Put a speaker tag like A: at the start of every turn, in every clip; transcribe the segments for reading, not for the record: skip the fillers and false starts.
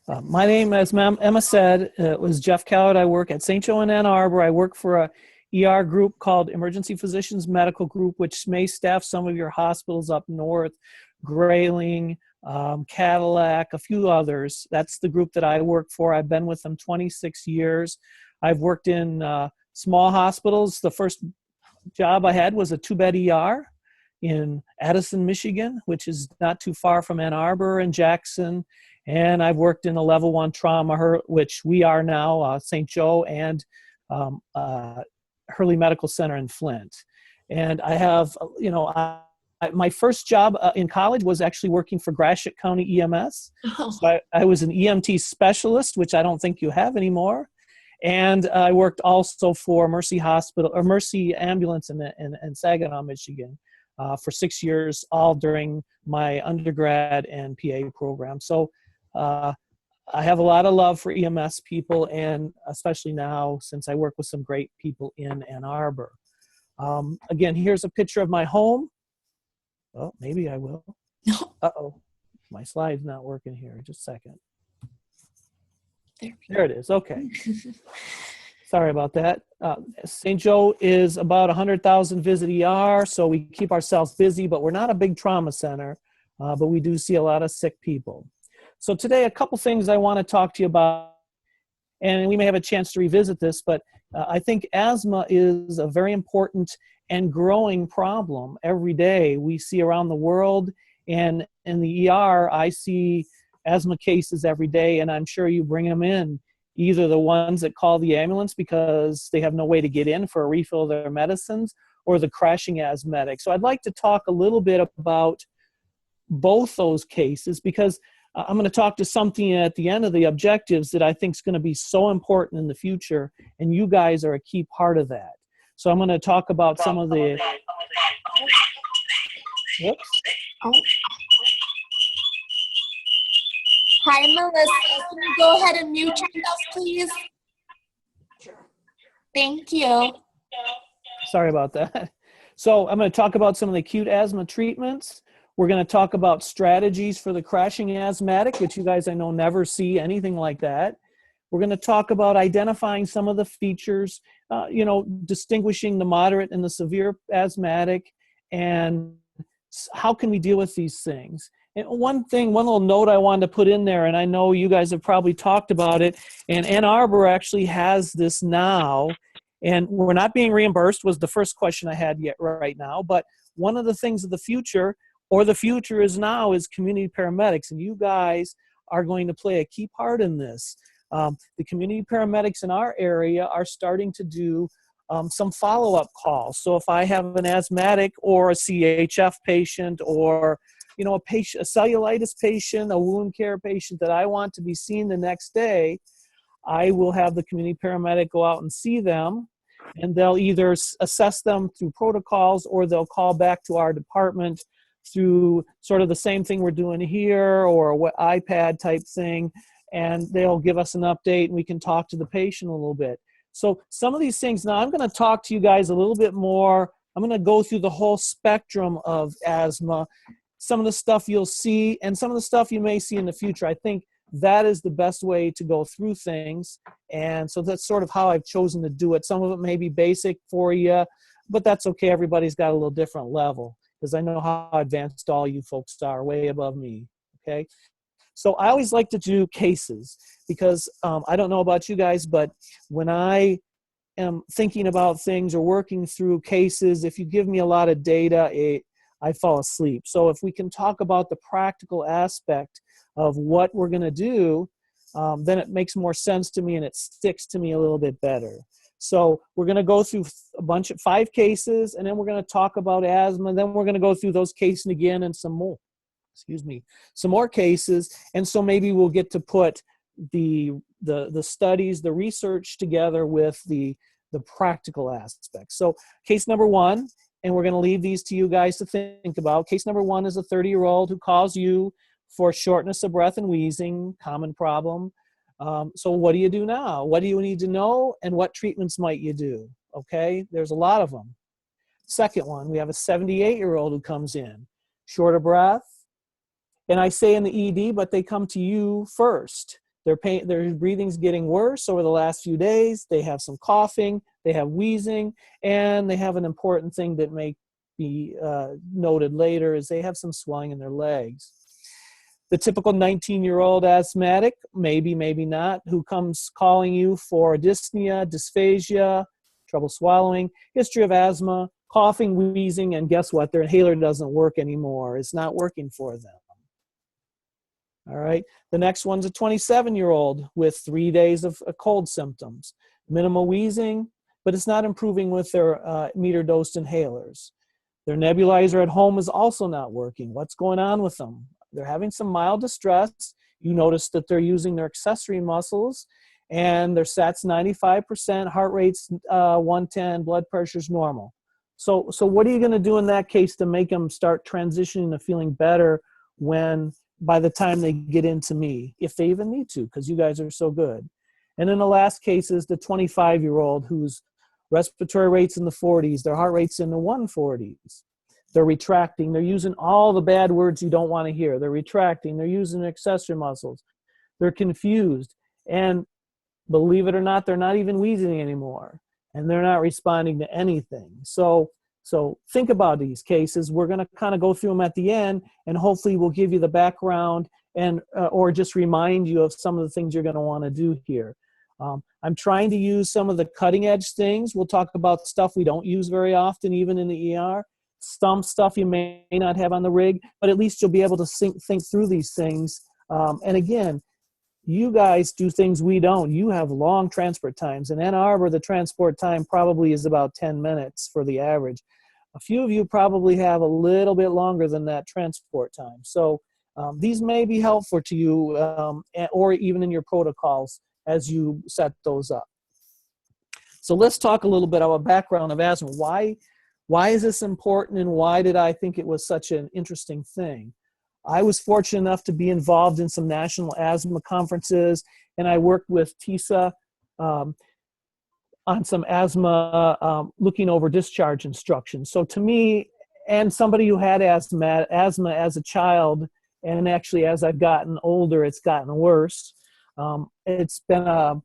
A: My name, as Emma said, was Jeff Callard. I work at St. Joe in Ann Arbor. I work for a ER group called Emergency Physicians Medical Group, which may staff some of your hospitals up north, Grayling, Cadillac, a few others. That's the group that I work for. I've been with them 26 years. I've worked in small hospitals. The first job I had was a 2-bed ER in Addison, Michigan, which is not too far from Ann Arbor and Jackson. And I've worked in a level 1 trauma, which we are now, St. Joe and Hurley Medical Center in Flint. And I have, my first job in college was actually working for Gratiot County EMS. Oh. So I was an EMT specialist, which I don't think you have anymore. And I worked also for Mercy Hospital or Mercy Ambulance in Saginaw, Michigan, for 6 years, all during my undergrad and PA program. So I have a lot of love for EMS people, and especially now since I work with some great people in Ann Arbor. Again, here's a picture of my home. Well, maybe I will. Uh-oh, my slide's not working here. Just a second. There it is. Okay. Sorry about that. St. Joe is about 100,000 visit ER, so we keep ourselves busy, but we're not a big trauma center, but we do see a lot of sick people. So today, a couple things I want to talk to you about, and we may have a chance to revisit this, but I think asthma is a very important and growing problem every day. We see around the world, and in the ER, I see asthma cases every day, and I'm sure you bring them in, either the ones that call the ambulance because they have no way to get in for a refill of their medicines, or the crashing asthmatic. So I'd like to talk a little bit about both those cases, because I'm going to talk to something at the end of the objectives that I think is going to be so important in the future, and you guys are a key part of that. So I'm going to talk about some of the... Whoops.
B: Oh. Hi, Melissa. Can you go ahead and mute yourself, please? Sure. Thank you.
A: Sorry about that. So I'm going to talk about some of the acute asthma treatments. We're going to talk about strategies for the crashing asthmatic, which you guys I know never see anything like that. We're going to talk about identifying some of the features, distinguishing the moderate and the severe asthmatic, and how can we deal with these things. And one little note I wanted to put in there, and I know you guys have probably talked about it, and Ann Arbor actually has this now, and we're not being reimbursed was the first question I had yet right now, but one of the things of the future, or the future is now, is community paramedics, and you guys are going to play a key part in this. The community paramedics in our area are starting to do some follow-up calls. So if I have an asthmatic or a CHF patient, or a cellulitis patient, a wound care patient that I want to be seen the next day, I will have the community paramedic go out and see them, and they'll either assess them through protocols, or they'll call back to our department through sort of the same thing we're doing here, or what iPad type thing, and they'll give us an update, and we can talk to the patient a little bit. So some of these things, now I'm going to talk to you guys a little bit more. I'm going to go through the whole spectrum of asthma, some of the stuff you'll see, and some of the stuff you may see in the future. I think that is the best way to go through things, and so that's sort of how I've chosen to do it. Some of it may be basic for you, but that's okay. Everybody's got a little different level, because I know how advanced all you folks are, way above me, okay? So I always like to do cases, because I don't know about you guys, but when I am thinking about things or working through cases, if you give me a lot of data, I fall asleep. So if we can talk about the practical aspect of what we're going to do, then it makes more sense to me, and it sticks to me a little bit better. So we're going to go through a bunch of 5 cases, and then we're going to talk about asthma, and then we're going to go through those cases again and some more cases. And so maybe we'll get to put the studies, the research together with the practical aspects. So case number 1, and we're going to leave these to you guys to think about. Case number 1 is a 30-year-old who calls you for shortness of breath and wheezing, common problem. So what do you do now? What do you need to know, and what treatments might you do? Okay, there's a lot of them. Second one, we have a 78-year-old who comes in, short of breath, and I say in the ED, but they come to you first. Their breathing's getting worse over the last few days. They have some coughing, they have wheezing, and they have an important thing that may be noted later is they have some swelling in their legs. The typical 19-year-old asthmatic, maybe not, who comes calling you for dyspnea, dysphagia, trouble swallowing, history of asthma, coughing, wheezing, and guess what? Their inhaler doesn't work anymore. It's not working for them. All right. The next one's a 27-year-old with 3 days of cold symptoms, minimal wheezing, but it's not improving with their meter-dosed inhalers. Their nebulizer at home is also not working. What's going on with them? They're having some mild distress. You notice that they're using their accessory muscles, and their SAT's 95%, heart rate's 110, blood pressure's normal. So what are you going to do in that case to make them start transitioning to feeling better by the time they get into me, if they even need to, because you guys are so good? And then the last case is the 25-year-old whose respiratory rate's in the 40s, their heart rate's in the 140s. They're retracting. They're using all the bad words you don't want to hear. They're retracting. They're using accessory muscles. They're confused. And believe it or not, they're not even wheezing anymore. And they're not responding to anything. So think about these cases. We're going to kind of go through them at the end, and hopefully we'll give you the background and or just remind you of some of the things you're going to want to do here. I'm trying to use some of the cutting edge things. We'll talk about stuff we don't use very often, even in the ER. Some stuff you may not have on the rig, but at least you'll be able to think through these things. And again, you guys do things we don't. You have long transport times. In Ann Arbor, the transport time probably is about 10 minutes for the average. A few of you probably have a little bit longer than that transport time. So these may be helpful to you or even in your protocols as you set those up. So let's talk a little bit about background of asthma. Why is this important, and why did I think it was such an interesting thing? I was fortunate enough to be involved in some national asthma conferences, and I worked with TISA on some asthma, looking over discharge instructions. So to me, and somebody who had asthma as a child, and actually as I've gotten older, it's gotten worse. It's been a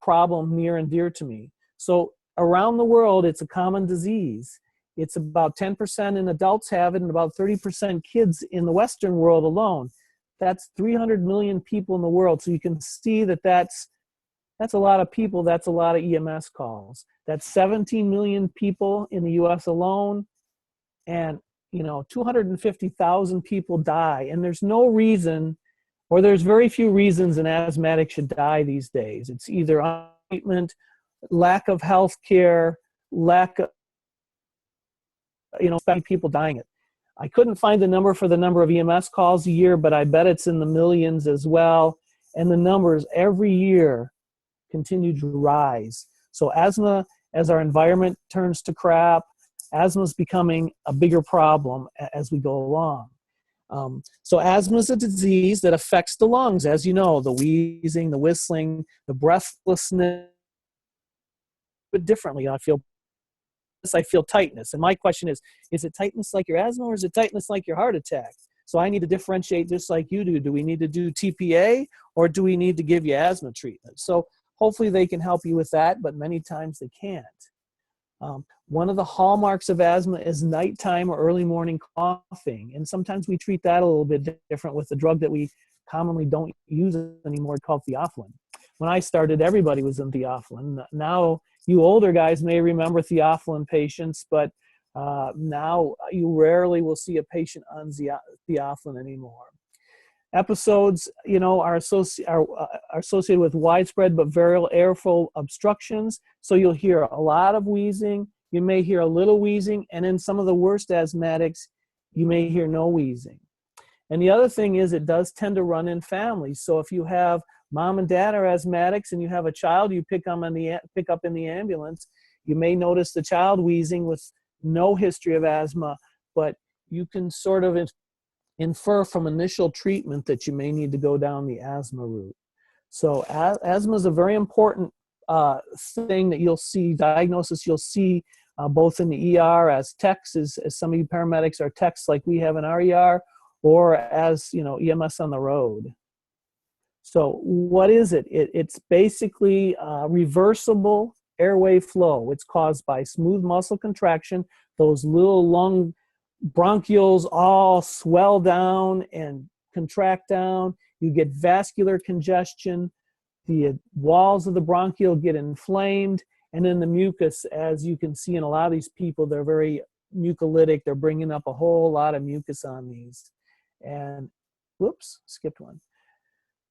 A: problem near and dear to me. So around the world, it's a common disease. It's about 10% in adults have it, and about 30% kids in the Western world alone. That's 300 million people in the world. So you can see that that's a lot of people. That's a lot of EMS calls. That's 17 million people in the US alone. And, 250,000 people die. And there's no reason, or there's very few reasons an asthmatic should die these days. It's either treatment, lack of health care, lack of, people dying it. I couldn't find the number for the number of EMS calls a year, but I bet it's in the millions as well. And the numbers every year continue to rise. So asthma, as our environment turns to crap, asthma is becoming a bigger problem as we go along. So asthma is a disease that affects the lungs, as you know, the wheezing, the whistling, the breathlessness, but differently. I feel tightness. And my question is it tightness like your asthma, or is it tightness like your heart attack? So I need to differentiate just like you do. Do we need to do TPA, or do we need to give you asthma treatment? So hopefully they can help you with that, but many times they can't. One of the hallmarks of asthma is nighttime or early morning coughing. And sometimes we treat that a little bit different with the drug that we commonly don't use anymore called theophylline. When I started, everybody was in theophylline. Now, you older guys may remember theophylline patients, but now you rarely will see a patient on theophylline anymore. Episodes, are associated with widespread but variable airflow obstructions. So you'll hear a lot of wheezing. You may hear a little wheezing, and in some of the worst asthmatics, you may hear no wheezing. And the other thing is, it does tend to run in families. So if you have mom and dad are asthmatics, and you have a child you pick up in the ambulance, you may notice the child wheezing with no history of asthma, but you can sort of infer from initial treatment that you may need to go down the asthma route. So asthma is a very important thing that you'll see, diagnosis you'll see both in the ER as techs, as some of you paramedics are techs like we have in our ER, or as EMS on the road. So what is it? It's basically reversible airway flow. It's caused by smooth muscle contraction. Those little lung bronchioles all swell down and contract down. You get vascular congestion. The walls of the bronchiole get inflamed. And then the mucus, as you can see in a lot of these people, they're very mucolytic. They're bringing up a whole lot of mucus on these. And whoops, skipped one.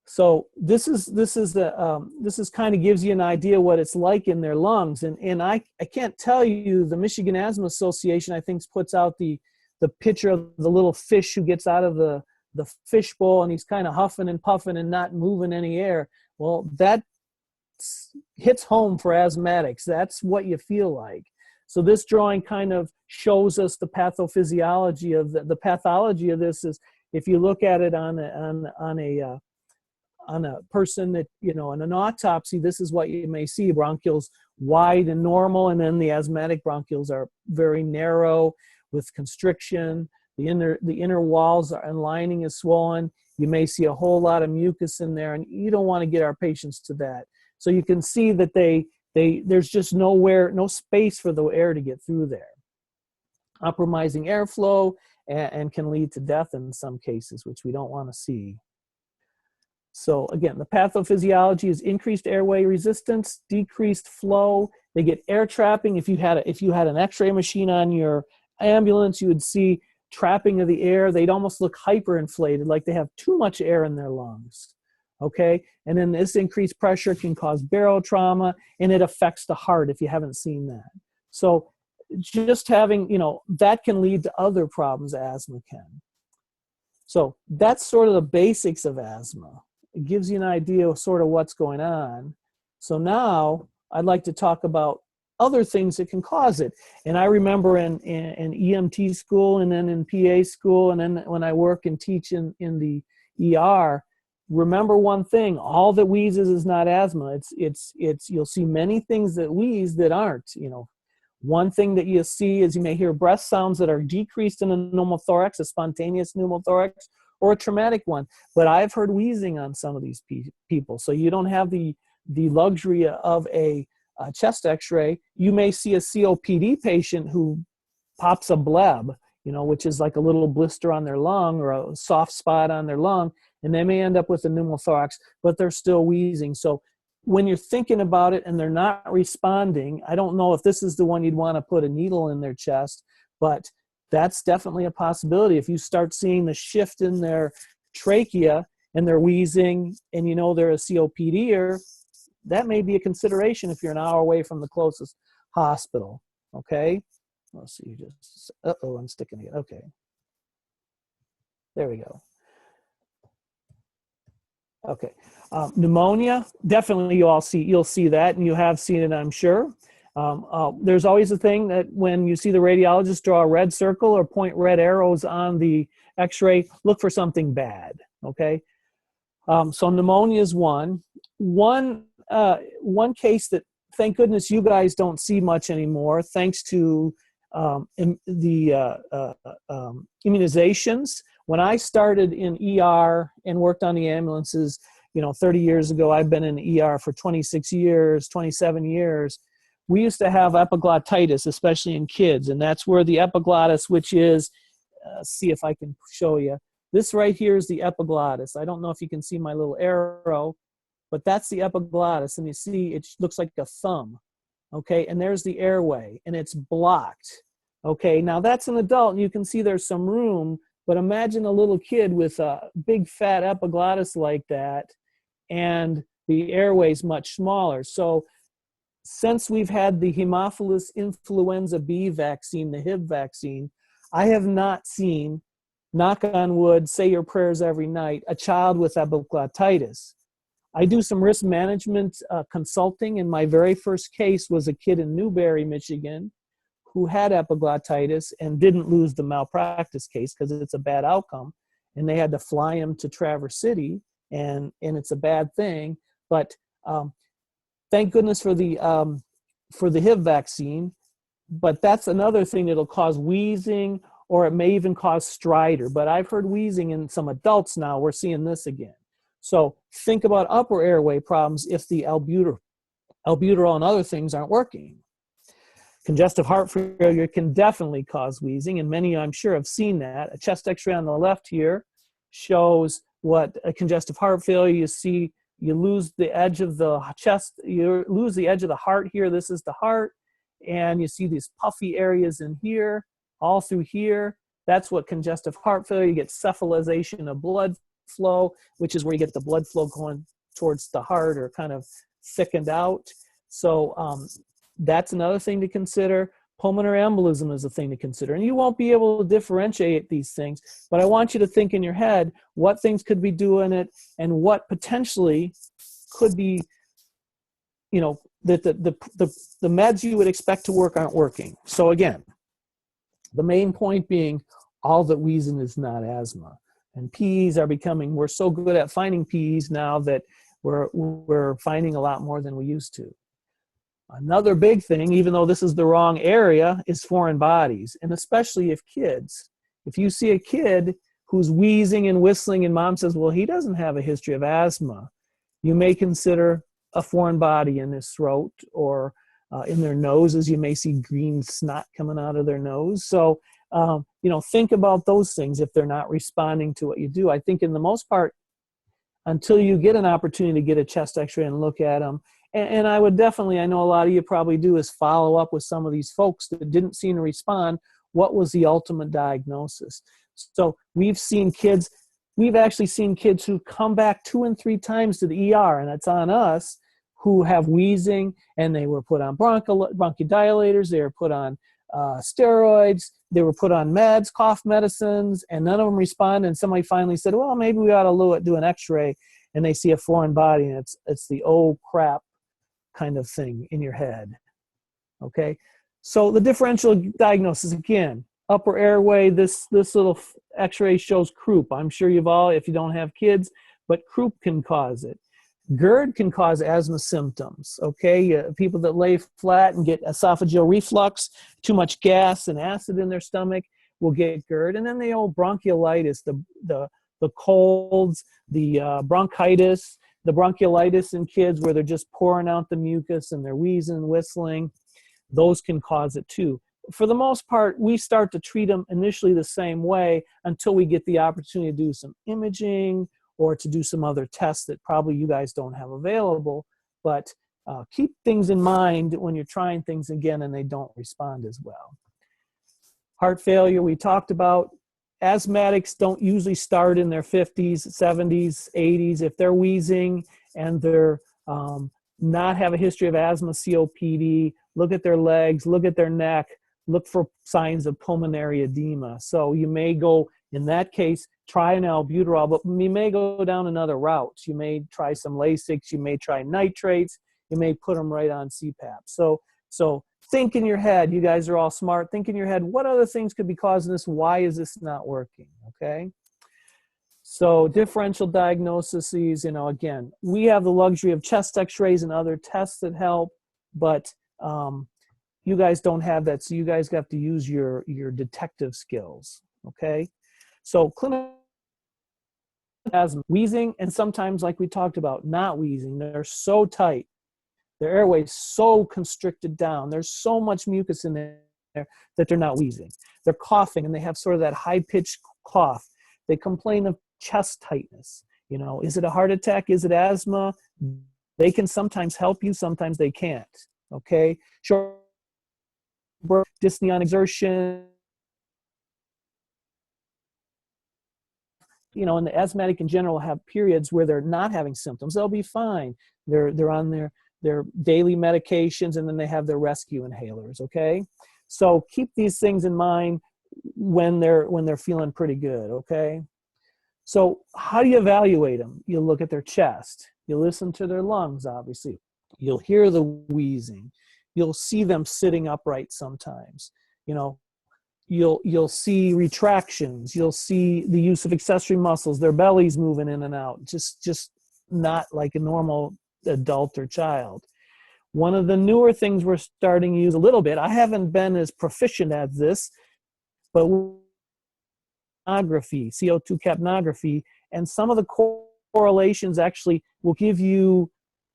A: So this is kind of gives you an idea what it's like in their lungs. And I can't tell you, the Michigan Asthma Association, I think, puts out the picture of the little fish who gets out of the fish bowl and he's kind of huffing and puffing and not moving any air. Well, that hits home for asthmatics. That's what you feel like. So this drawing kind of shows us the pathophysiology of the pathology of this. Is if you look at it on a person that, you know, in an autopsy, this is what you may see: bronchioles wide and normal, and then the asthmatic bronchioles are very narrow with constriction. The inner walls and lining is swollen. You may see a whole lot of mucus in there, and you don't want to get our patients to that. So you can see that there's just no space for the air to get through there. Compromising airflow and can lead to death in some cases, which we don't want to see. So again, the pathophysiology is increased airway resistance, decreased flow. They get air trapping. If you had an X-ray machine on your ambulance, you would see trapping of the air. They'd almost look hyperinflated, like they have too much air in their lungs. Okay, and then this increased pressure can cause barotrauma, and it affects the heart if you haven't seen that. So just having, you know, that can lead to other problems asthma can. So that's sort of the basics of asthma. It gives you an idea of sort of what's going on. So now I'd like to talk about other things that can cause it. And I remember in EMT school, and then in PA school, and then when I work and teach in the ER, remember one thing: all that wheezes is not asthma. It's you'll see many things that wheeze that aren't. You know, one thing that you see is you may hear breath sounds that are decreased in a pneumothorax, a spontaneous pneumothorax, or a traumatic one. But I've heard wheezing on some of these people. So you don't have the luxury of a chest X-ray. You may see a COPD patient who pops a bleb, you know, which is like a little blister on their lung or a soft spot on their lung, and they may end up with a pneumothorax, but they're still wheezing. So when you're thinking about it and they're not responding, I don't know if this is the one you'd want to put a needle in their chest, but that's definitely a possibility. If you start seeing the shift in their trachea and they're wheezing and you know they're a COPDer, that may be a consideration if you're an hour away from the closest hospital, okay? Let's see, uh-oh, I'm sticking it, okay. There we go. Okay, pneumonia, definitely you'll see that, and you have seen it, I'm sure. There's always a thing that when you see the radiologist draw a red circle or point red arrows on the X-ray, look for something bad, okay? So pneumonia is one case that, thank goodness, you guys don't see much anymore, thanks to the immunizations. When I started in ER and worked on the ambulances, 30 years ago, I've been in ER for 26 years, 27 years. We used to have epiglottitis, especially in kids, and that's where the epiglottis, which is, see if I can show you. This right here is the epiglottis. I don't know if you can see my little arrow, but that's the epiglottis, and you see it looks like a thumb, okay? And there's the airway, and it's blocked, okay? Now that's an adult, and you can see there's some room, but imagine a little kid with a big fat epiglottis like that, and the airway's much smaller. So since we've had the Haemophilus influenza B vaccine, the HIV vaccine, I have not seen, knock on wood, say your prayers every night, a child with epiglottitis. I do some risk management consulting, and my very first case was a kid in Newberry, Michigan, who had epiglottitis and didn't lose the malpractice case because it's a bad outcome, and they had to fly him to Traverse City, and it's a bad thing. But thank goodness for the HIV vaccine. But that's another thing that'll cause wheezing, or it may even cause stridor. But I've heard wheezing in some adults now. We're seeing this again. So think about upper airway problems if the albuterol and other things aren't working. Congestive heart failure can definitely cause wheezing, and many, I'm sure, have seen that. A chest x-ray on the left here shows what a congestive heart failure, you see, you lose the edge of the chest, you lose the edge of the heart here. This is the heart, and you see these puffy areas in here, all through here. That's what congestive heart failure, you get cephalization of blood flow, which is where you get the blood flow going towards the heart or kind of thickened out. So that's another thing to consider. Pulmonary embolism is a thing to consider. And you won't be able to differentiate these things, but I want you to think in your head what things could be doing it and what potentially could be, you know, that the meds you would expect to work aren't working. So again, the main point being all that wheezing is not asthma. And PEs are becoming, we're so good at finding PEs now that we're finding a lot more than we used to. Another big thing, even though this is the wrong area, is foreign bodies, and especially if kids. If you see a kid who's wheezing and whistling and mom says, well, he doesn't have a history of asthma, you may consider a foreign body in his throat or in their noses. You may see green snot coming out of their nose. So, you know, think about those things if they're not responding to what you do. I think in the most part, until you get an opportunity to get a chest x-ray and look at them, and I would definitely, I know a lot of you probably do, is follow up with some of these folks that didn't seem to respond. What was the ultimate diagnosis? So we've actually seen kids who come back 2 and 3 times to the ER, and it's on us, who have wheezing, and they were put on bronchodilators, they were put on steroids, they were put on meds, cough medicines, and none of them responded. And somebody finally said, well, maybe we ought to do an x-ray, and they see a foreign body, and it's the oh crap kind of thing in your head. Okay, so the differential diagnosis, again, upper airway, this little x-ray shows croup. I'm sure you've all, if you don't have kids, but croup can cause it. GERD can cause asthma symptoms, okay? People that lay flat and get esophageal reflux, too much gas and acid in their stomach will get GERD. And then the old bronchiolitis, the colds, the bronchitis, the bronchiolitis in kids where they're just pouring out the mucus and they're wheezing and whistling, those can cause it too. For the most part, we start to treat them initially the same way until we get the opportunity to do some imaging or to do some other tests that probably you guys don't have available. But keep things in mind when you're trying things again and they don't respond as well. Heart failure, we talked about. Asthmatics don't usually start in their 50s, 70s, 80s. If they're wheezing and they're not have a history of asthma, COPD, look at their legs, look at their neck, look for signs of pulmonary edema. So you may go, in that case, try an albuterol, but you may go down another route. You may try some Lasix, you may try nitrates, you may put them right on CPAP. So think in your head, you guys are all smart, think in your head, what other things could be causing this? Why is this not working, okay? So differential diagnoses, you know, again, we have the luxury of chest x-rays and other tests that help, but you guys don't have that, so you guys have to use your detective skills, okay? So clinical asthma, wheezing, and sometimes, like we talked about, not wheezing. They're so tight. Their airway is so constricted down. There's so much mucus in there that they're not wheezing. They're coughing, and they have sort of that high-pitched cough. They complain of chest tightness. You know, is it a heart attack? Is it asthma? They can sometimes help you. Sometimes they can't, okay? Short burst, dyspnea on exertion. You know, and the asthmatic in general have periods where they're not having symptoms. They'll be fine. They're on their daily medications, and then they have their rescue inhalers, okay? So keep these things in mind when they're feeling pretty good, okay? So how do you evaluate them? You look at their chest. You listen to their lungs, obviously. You'll hear the wheezing. You'll see them sitting upright sometimes. You know, you'll see retractions. You'll see the use of accessory muscles. Their belly's moving in and out, just not like a normal adult or child. One of the newer things we're starting to use a little bit, I haven't been as proficient at this, but capnography, CO2 capnography, and some of the correlations actually will give you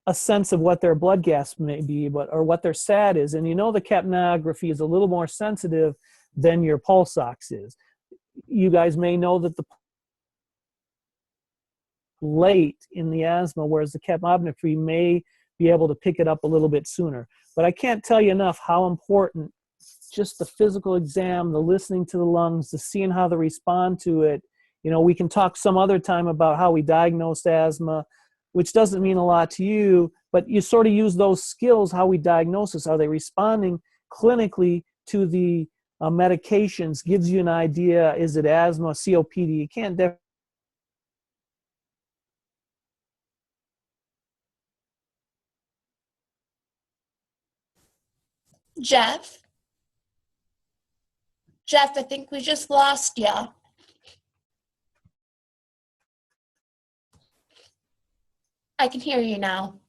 A: a sense of what their blood gas may be, or what their SAT is. And you know the capnography is a little more sensitive than your pulse ox is. You guys may know that the late in the asthma, whereas the capnography may be able to pick it up a little bit sooner. But I can't tell you enough how important just the physical exam, the listening to the lungs, the seeing how they respond to it. You know, we can talk some other time about how we diagnosed asthma, which doesn't mean a lot to you, but you sort of use those skills, how we diagnose this. Are they responding clinically to the medications? Gives you an idea, is it asthma, COPD? You can't
B: Jeff? Jeff, I think we just lost you. I can hear you now.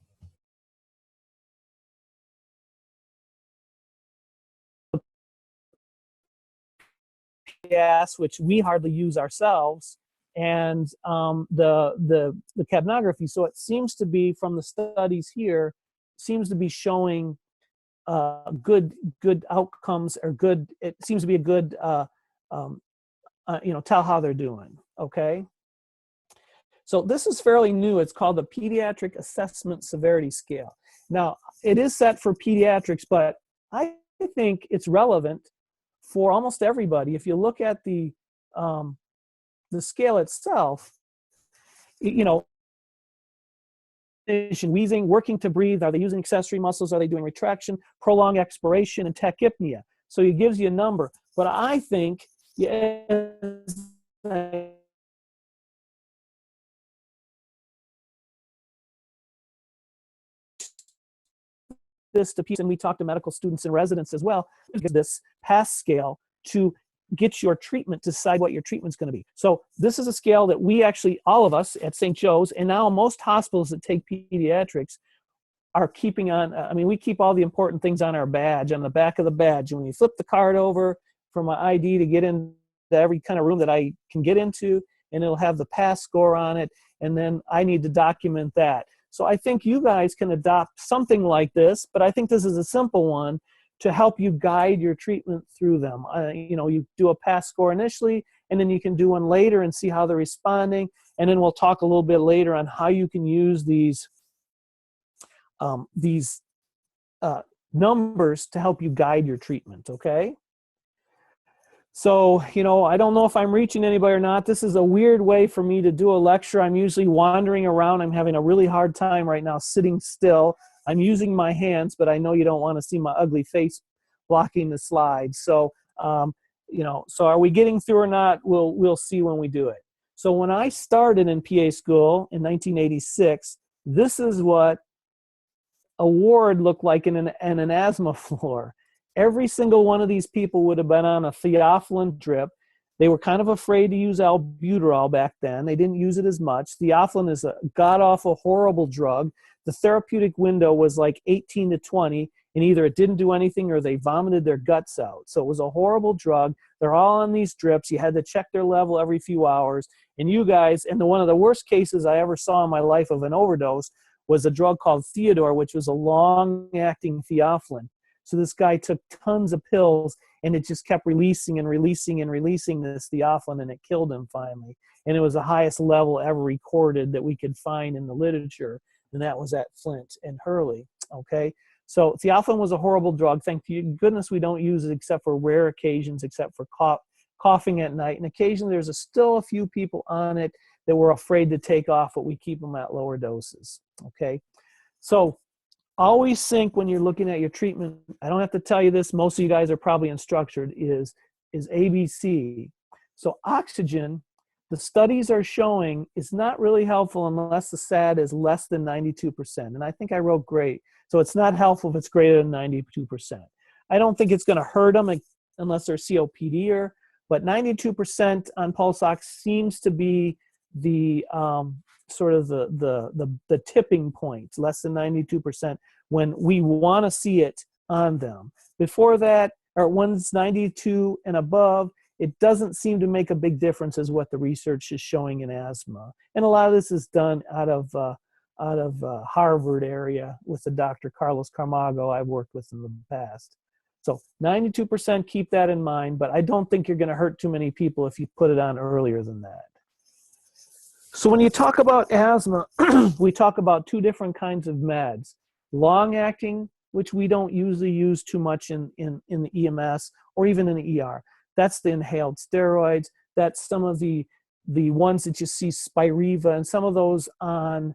A: gas, which we hardly use ourselves, and the capnography. So it seems to be, from the studies here, seems to be showing good outcomes, or good. It seems to be a good tell how they're doing. Okay. So this is fairly new. It's called the Pediatric Assessment Severity Scale. Now, it is set for pediatrics, but I think it's relevant for almost everybody. If you look at the scale itself, you know, wheezing, working to breathe, are they using accessory muscles, are they doing retraction, prolonged expiration, and tachypnea. So it gives you a number. But I think, this to people, and we talk to medical students and residents as well, this PASS scale to get your treatment, decide what your treatment's going to be. So this is a scale that we actually, all of us at St. Joe's, and now most hospitals that take pediatrics are keeping on. I mean, we keep all the important things on our badge, on the back of the badge. And when you flip the card over for my ID to get into every kind of room that I can get into, and it'll have the PASS score on it, and then I need to document that. So I think you guys can adopt something like this, but I think this is a simple one to help you guide your treatment through them. You know, you do a PASS score initially, and then you can do one later and see how they're responding. And then we'll talk a little bit later on how you can use these numbers to help you guide your treatment, okay? So, you know, I don't know if I'm reaching anybody or not. This is a weird way for me to do a lecture. I'm usually wandering around. I'm having a really hard time right now sitting still. I'm using my hands, but I know you don't want to see my ugly face blocking the slides. So, you know, so are we getting through or not? We'll see when we do it. So when I started in PA school in 1986, this is what a ward looked like in an asthma floor. Every single one of these people would have been on a theophylline drip. They were kind of afraid to use albuterol back then. They didn't use it as much. Theophylline is a god-awful, horrible drug. The therapeutic window was like 18 to 20, and either it didn't do anything or they vomited their guts out. So it was a horrible drug. They're all on these drips. You had to check their level every few hours. And you guys, and one of the worst cases I ever saw in my life of an overdose was a drug called Theodore, which was a long-acting theophylline. So this guy took tons of pills, and it just kept releasing and releasing and releasing this theophylline, and it killed him finally. And it was the highest level ever recorded that we could find in the literature, and that was at Flint and Hurley, okay? So theophylline was a horrible drug. Thank goodness we don't use it except for rare occasions, except for coughing at night. And occasionally there's still a few people on it that were afraid to take off, but we keep them at lower doses, okay? So always think when you're looking at your treatment, I don't have to tell you this, most of you guys are probably instructed, is ABC. So oxygen, the studies are showing, is not really helpful unless the SAT is less than 92%. And I think I wrote great. So it's not helpful if it's greater than 92%. I don't think it's going to hurt them unless they're COPD, but 92% on pulse ox seems to be the sort of the tipping point, less than 92%, when we want to see it on them. Before that, or when it's 92 and above, it doesn't seem to make a big difference as what the research is showing in asthma. And a lot of this is done out of Harvard area with the Dr. Carlos Camargo I've worked with in the past. So 92%, keep that in mind, but I don't think you're going to hurt too many people if you put it on earlier than that. So when you talk about asthma, we talk about two different kinds of meds. Long-acting, which we don't usually use too much in the EMS or even in the ER. That's the inhaled steroids. That's some of the ones that you see, Spiriva, and some of those on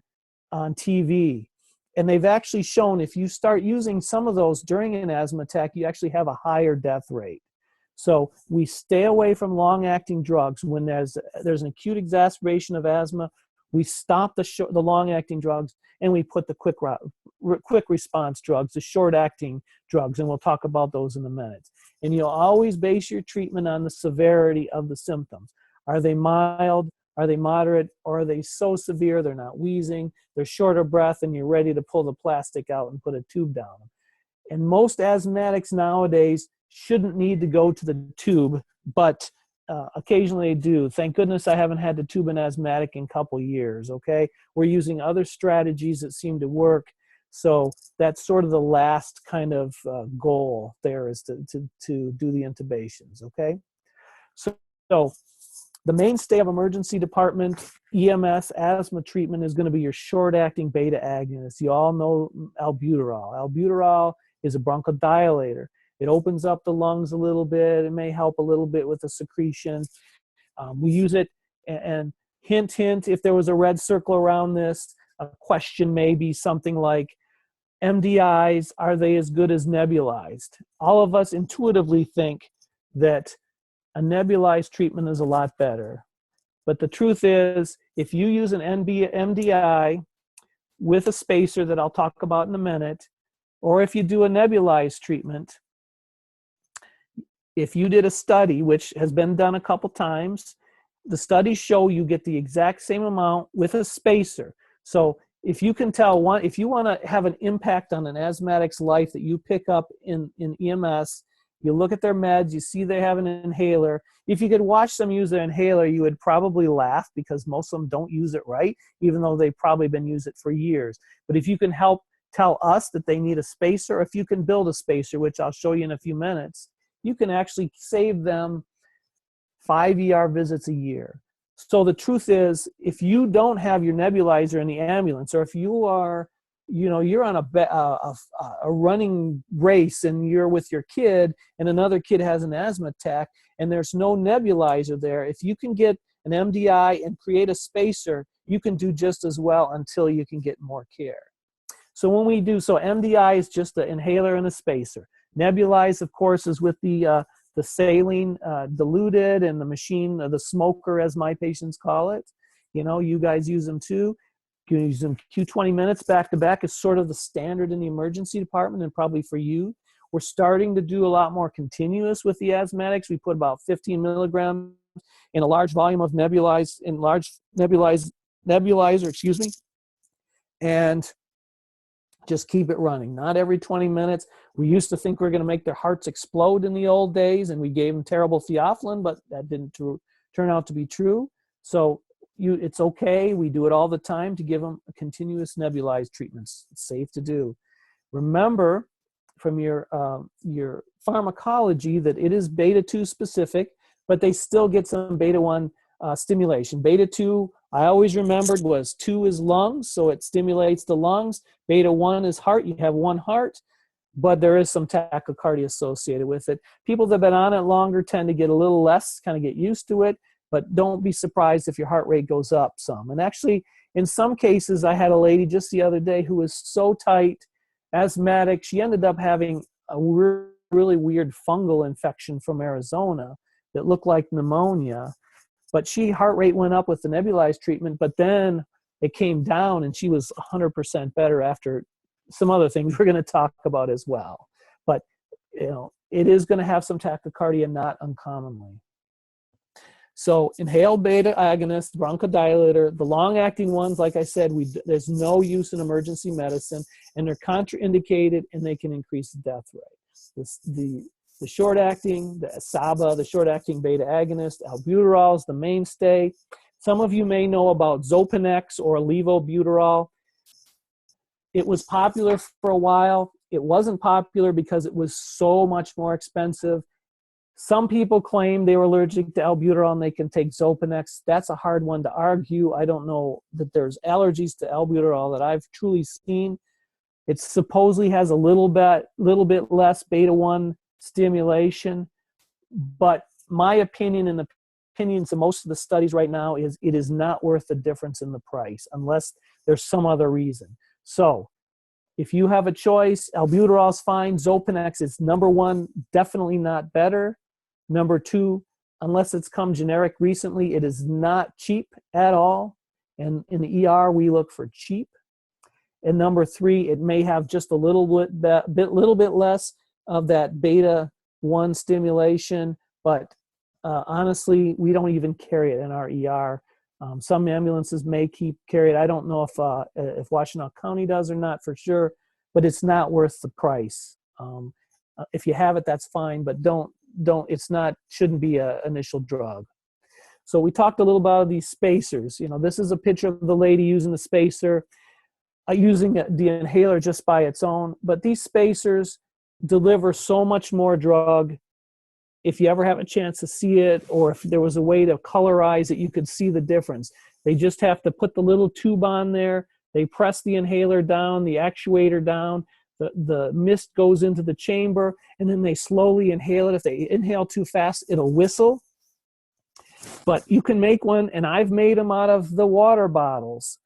A: TV. And they've actually shown if you start using some of those during an asthma attack, you actually have a higher death rate. So we stay away from long-acting drugs. When there's an acute exacerbation of asthma, we stop the long-acting drugs and we put the quick response drugs, the short-acting drugs, and we'll talk about those in a minute. And you'll always base your treatment on the severity of the symptoms. Are they mild? Are they moderate? Or are they so severe they're not wheezing, they're short of breath, and you're ready to pull the plastic out and put a tube down them? And most asthmatics nowadays shouldn't need to go to the tube, but occasionally they do. Thank goodness I haven't had to tube an asthmatic in a couple years, okay? We're using other strategies that seem to work. So that's sort of the last kind of goal there, is to do the intubations, okay? So the mainstay of emergency department EMS asthma treatment is going to be your short-acting beta agonist. You all know albuterol. Albuterol is a bronchodilator. It opens up the lungs a little bit. It may help a little bit with the secretion. We use it, and hint, hint, if there was a red circle around this, a question may be something like, MDIs, are they as good as nebulized? All of us intuitively think that a nebulized treatment is a lot better. But the truth is, if you use an MDI with a spacer that I'll talk about in a minute, or if you do a nebulized treatment, if you did a study, which has been done a couple times, the studies show you get the exact same amount with a spacer. So if you can tell, if you want to have an impact on an asthmatic's life that you pick up in EMS, you look at their meds, you see they have an inhaler. If you could watch them use their inhaler, you would probably laugh, because most of them don't use it right, even though they've probably been using it for years. But if you can help tell us that they need a spacer, or if you can build a spacer, which I'll show you in a few minutes, you can actually save them 5 ER visits a year. So the truth is, if you don't have your nebulizer in the ambulance, or if you are, you're on a running race and you're with your kid and another kid has an asthma attack and there's no nebulizer there, if you can get an MDI and create a spacer, you can do just as well until you can get more care. So MDI is just the inhaler and a spacer. Nebulized, of course, is with the saline diluted, and the machine, the smoker, as my patients call it. You guys use them too. You can use them Q20 minutes back to back is sort of the standard in the emergency department, and probably for you. We're starting to do a lot more continuous with the asthmatics. We put about 15 milligrams in a large volume of nebulizer, and just keep it running. Not every 20 minutes. We used to think we were going to make their hearts explode in the old days, and we gave them terrible theophylline, but that didn't turn out to be true. So it's okay. We do it all the time to give them a continuous nebulized treatments. It's safe to do. Remember from your pharmacology that it is beta-2 specific, but they still get some beta-1 stimulation. Beta-2, I always remembered, was 2 is lungs, so it stimulates the lungs. Beta-1 is heart. You have one heart, but there is some tachycardia associated with it. People that have been on it longer tend to get a little less, kind of get used to it, but don't be surprised if your heart rate goes up some. And actually, in some cases, I had a lady just the other day who was so tight, asthmatic, she ended up having a really weird fungal infection from Arizona that looked like pneumonia. But heart rate went up with the nebulized treatment, but then it came down and she was 100% better after some other things we're going to talk about as well. But it is going to have some tachycardia, not uncommonly. So inhaled beta agonist, bronchodilator, the long-acting ones, like I said, there's no use in emergency medicine, and they're contraindicated, and they can increase the death rate. The the short-acting, the SWBAT, the short-acting beta agonist, albuterol is the mainstay. Some of you may know about Xopenex or levobuterol. It was popular for a while. It wasn't popular because it was so much more expensive. Some people claim they were allergic to albuterol and they can take Xopenex. That's a hard one to argue. I don't know that there's allergies to albuterol that I've truly seen. It supposedly has a little bit less beta-1 stimulation, but my opinion and the opinions of most of the studies right now is it is not worth the difference in the price unless there's some other reason. So if you have a choice, albuterol is fine. Xopenex is number one, definitely not better. Number two, unless it's come generic recently, it is not cheap at all. And in the ER, we look for cheap. And number three, it may have just a little bit less of that beta-1 stimulation, but honestly, we don't even carry it in our ER. Some ambulances may carry it. I don't know if Washtenaw County does or not for sure, but it's not worth the price. If you have it, that's fine, but shouldn't be an initial drug. So we talked a little about these spacers. You know, this is a picture of the lady using the spacer, using the inhaler just by its own, but these spacers deliver so much more drug. If you ever have a chance to see it, or if there was a way to colorize it, you could see the difference. They just have to put the little tube on there. They press the inhaler down, the actuator down, the mist goes into the chamber, and then they slowly inhale it. If they inhale too fast, it'll whistle. But you can make one, and I've made them out of the water bottles,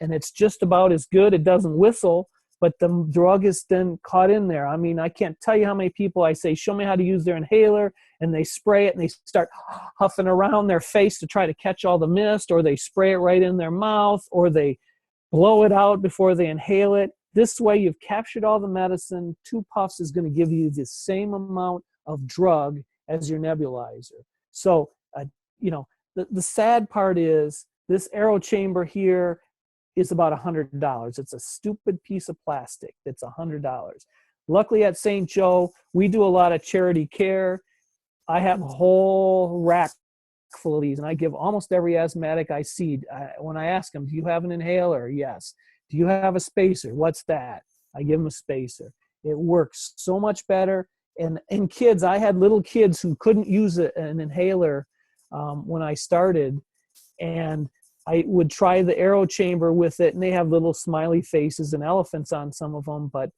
A: and it's just about as good. It doesn't whistle, but the drug is then caught in there. I mean, I can't tell you how many people I say, show me how to use their inhaler, and they spray it, and they start huffing around their face to try to catch all the mist, or they spray it right in their mouth, or they blow it out before they inhale it. This way, you've captured all the medicine. 2 puffs is going to give you the same amount of drug as your nebulizer. So, you know, the sad part is this aero chamber here is about $100. It's a stupid piece of plastic that's $100. Luckily at St. Joe, we do a lot of charity care. I have a whole rack full of these, and I give almost every asthmatic I see. When I ask them, do you have an inhaler? Yes. Do you have a spacer? What's that? I give them a spacer. It works so much better. And in kids, I had little kids who couldn't use an inhaler when I started, and I would try the aero chamber with it, and they have little smiley faces and elephants on some of them, but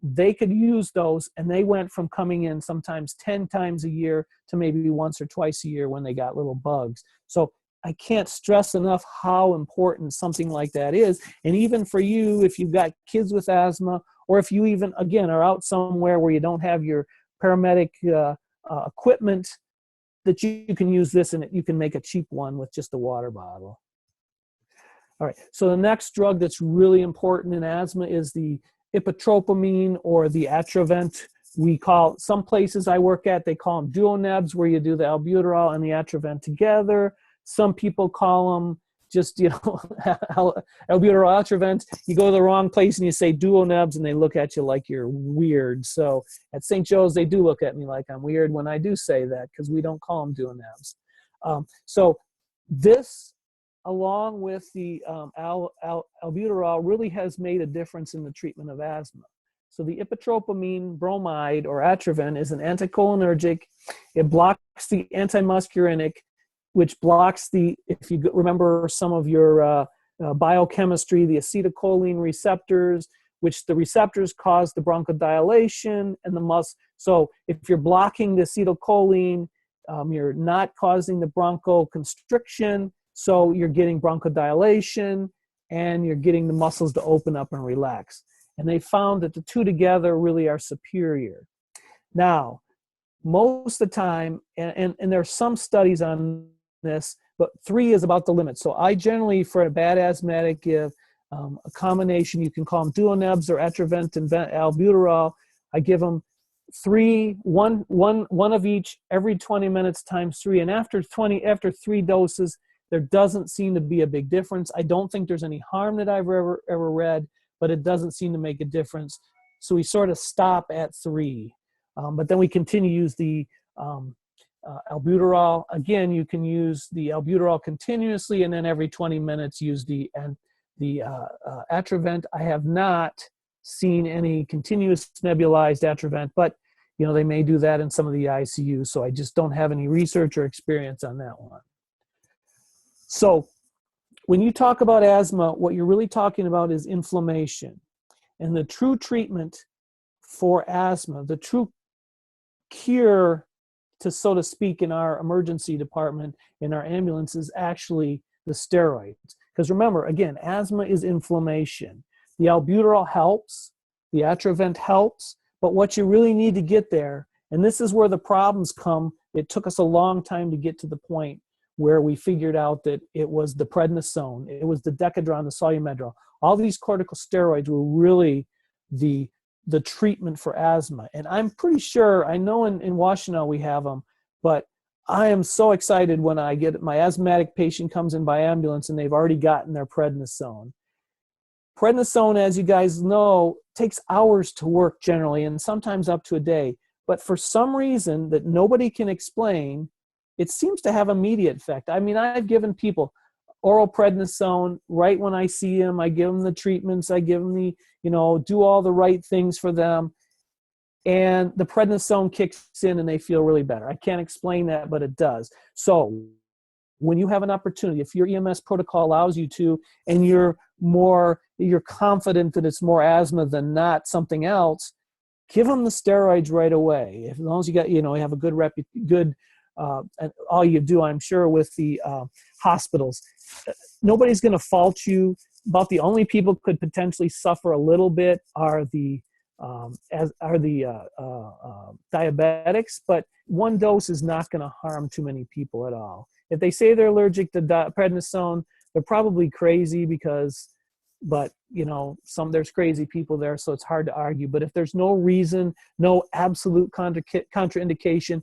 A: they could use those, and they went from coming in sometimes 10 times a year to maybe once or twice a year when they got little bugs. So I can't stress enough how important something like that is. And even for you, if you've got kids with asthma, or if you even, again, are out somewhere where you don't have your paramedic equipment, that you can use this, and you can make a cheap one with just a water bottle. All right, so the next drug that's really important in asthma is the ipotropamine or the Atrovent. We call, some places I work at, they call them duonebs, where you do the albuterol and the Atrovent together. Some people call them just, you know, albuterol Atrovent. You go to the wrong place and you say duonebs, and they look at you like you're weird. So at St. Joe's, they do look at me like I'm weird when I do say that, because we don't call them duonebs. So this, along with the albuterol, really has made a difference in the treatment of asthma. So the ipotropamine bromide, or Atrovent, is an anticholinergic. It blocks the antimuscarinic, which blocks the, if you remember some of your biochemistry, the acetylcholine receptors, which the receptors cause the bronchodilation and the muscle. So if you're blocking the acetylcholine, you're not causing the bronchoconstriction, so you're getting bronchodilation, and you're getting the muscles to open up and relax. And they found that the two together really are superior. Now, most of the time, and there are some studies on this, but 3 is about the limit. So I generally, for a bad asthmatic, give a combination. You can call them duonebs or Atrovent and albuterol. I give them 3, one of each every 20 minutes times 3. And after 3 doses, there doesn't seem to be a big difference. I don't think there's any harm that I've ever read, but it doesn't seem to make a difference. So we sort of stop at 3. But then we continue to use the albuterol. Again, you can use the albuterol continuously, and then every 20 minutes use the Atrovent. I have not seen any continuous nebulized Atrovent, but they may do that in some of the ICU, so I just don't have any research or experience on that one. So when you talk about asthma, what you're really talking about is inflammation. And the true treatment for asthma, the true cure, so to speak, in our emergency department, in our ambulance, is actually the steroids. Because remember, again, asthma is inflammation. The albuterol helps, the Atrovent helps, but what you really need to get there, and this is where the problems come, it took us a long time to get to the point where we figured out that it was the prednisone, it was the Decadron, the SWBAT. All these corticosteroids were really the treatment for asthma. And I'm pretty sure, I know in Washtenaw we have them, but I am so excited when I get my asthmatic patient comes in by ambulance and they've already gotten their prednisone. Prednisone, as you guys know, takes hours to work generally, and sometimes up to a day. But for some reason that nobody can explain, it seems to have immediate effect. I mean, I've given people oral prednisone right when I see them. I give them the treatments. I give them the, do all the right things for them. And the prednisone kicks in and they feel really better. I can't explain that, but it does. So when you have an opportunity, if your EMS protocol allows you to, and you're confident that it's more asthma than not something else, give them the steroids right away. As long as you got, you have a good and all you do, I'm sure, with the hospitals. Nobody's going to fault you. About the only people could potentially suffer a little bit are the diabetics, but one dose is not going to harm too many people at all. If they say they're allergic to prednisone, they're probably crazy but there's crazy people there, so it's hard to argue. But if there's no reason, no absolute contraindication,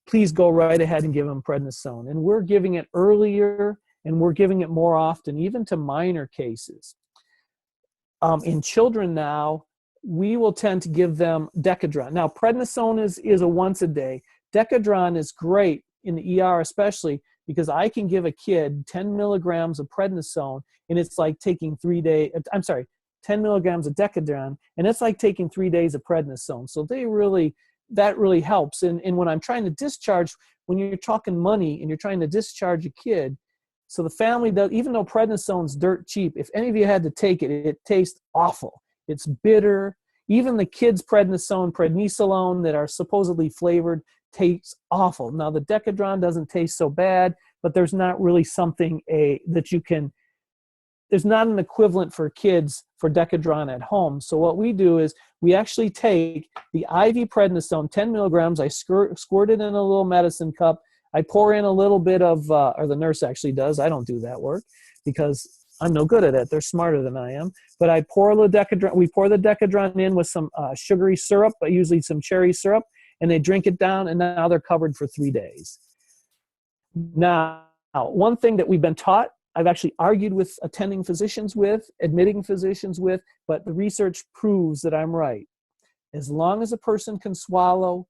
A: please go right ahead and give them prednisone. And we're giving it earlier, and we're giving it more often, even to minor cases. In children now, we will tend to give them Decadron. Now, prednisone is a once a day. Decadron is great in the ER, especially because I can give a kid 10 milligrams of prednisone, and it's like taking 10 milligrams of Decadron, and it's like taking 3 days of prednisone. So that really helps. And when I'm trying to discharge, when you're talking money and you're trying to discharge a kid, so the family does, even though prednisone's dirt cheap, if any of you had to take it, it tastes awful. It's bitter. Even the kids' prednisolone that are supposedly flavored tastes awful. Now the Decadron doesn't taste so bad, but there's not really something there's not an equivalent for kids for Decadron at home. So what we do is we actually take the IV prednisone, 10 milligrams, I squirt it in a little medicine cup. I pour in a little bit of, or the nurse actually does. I don't do that work because I'm no good at it. They're smarter than I am. But we pour the Decadron in with some sugary syrup, but usually some cherry syrup, and they drink it down, and now they're covered for 3 days. Now, one thing that we've been taught, I've actually argued with admitting physicians with, but the research proves that I'm right. As long as a person can swallow,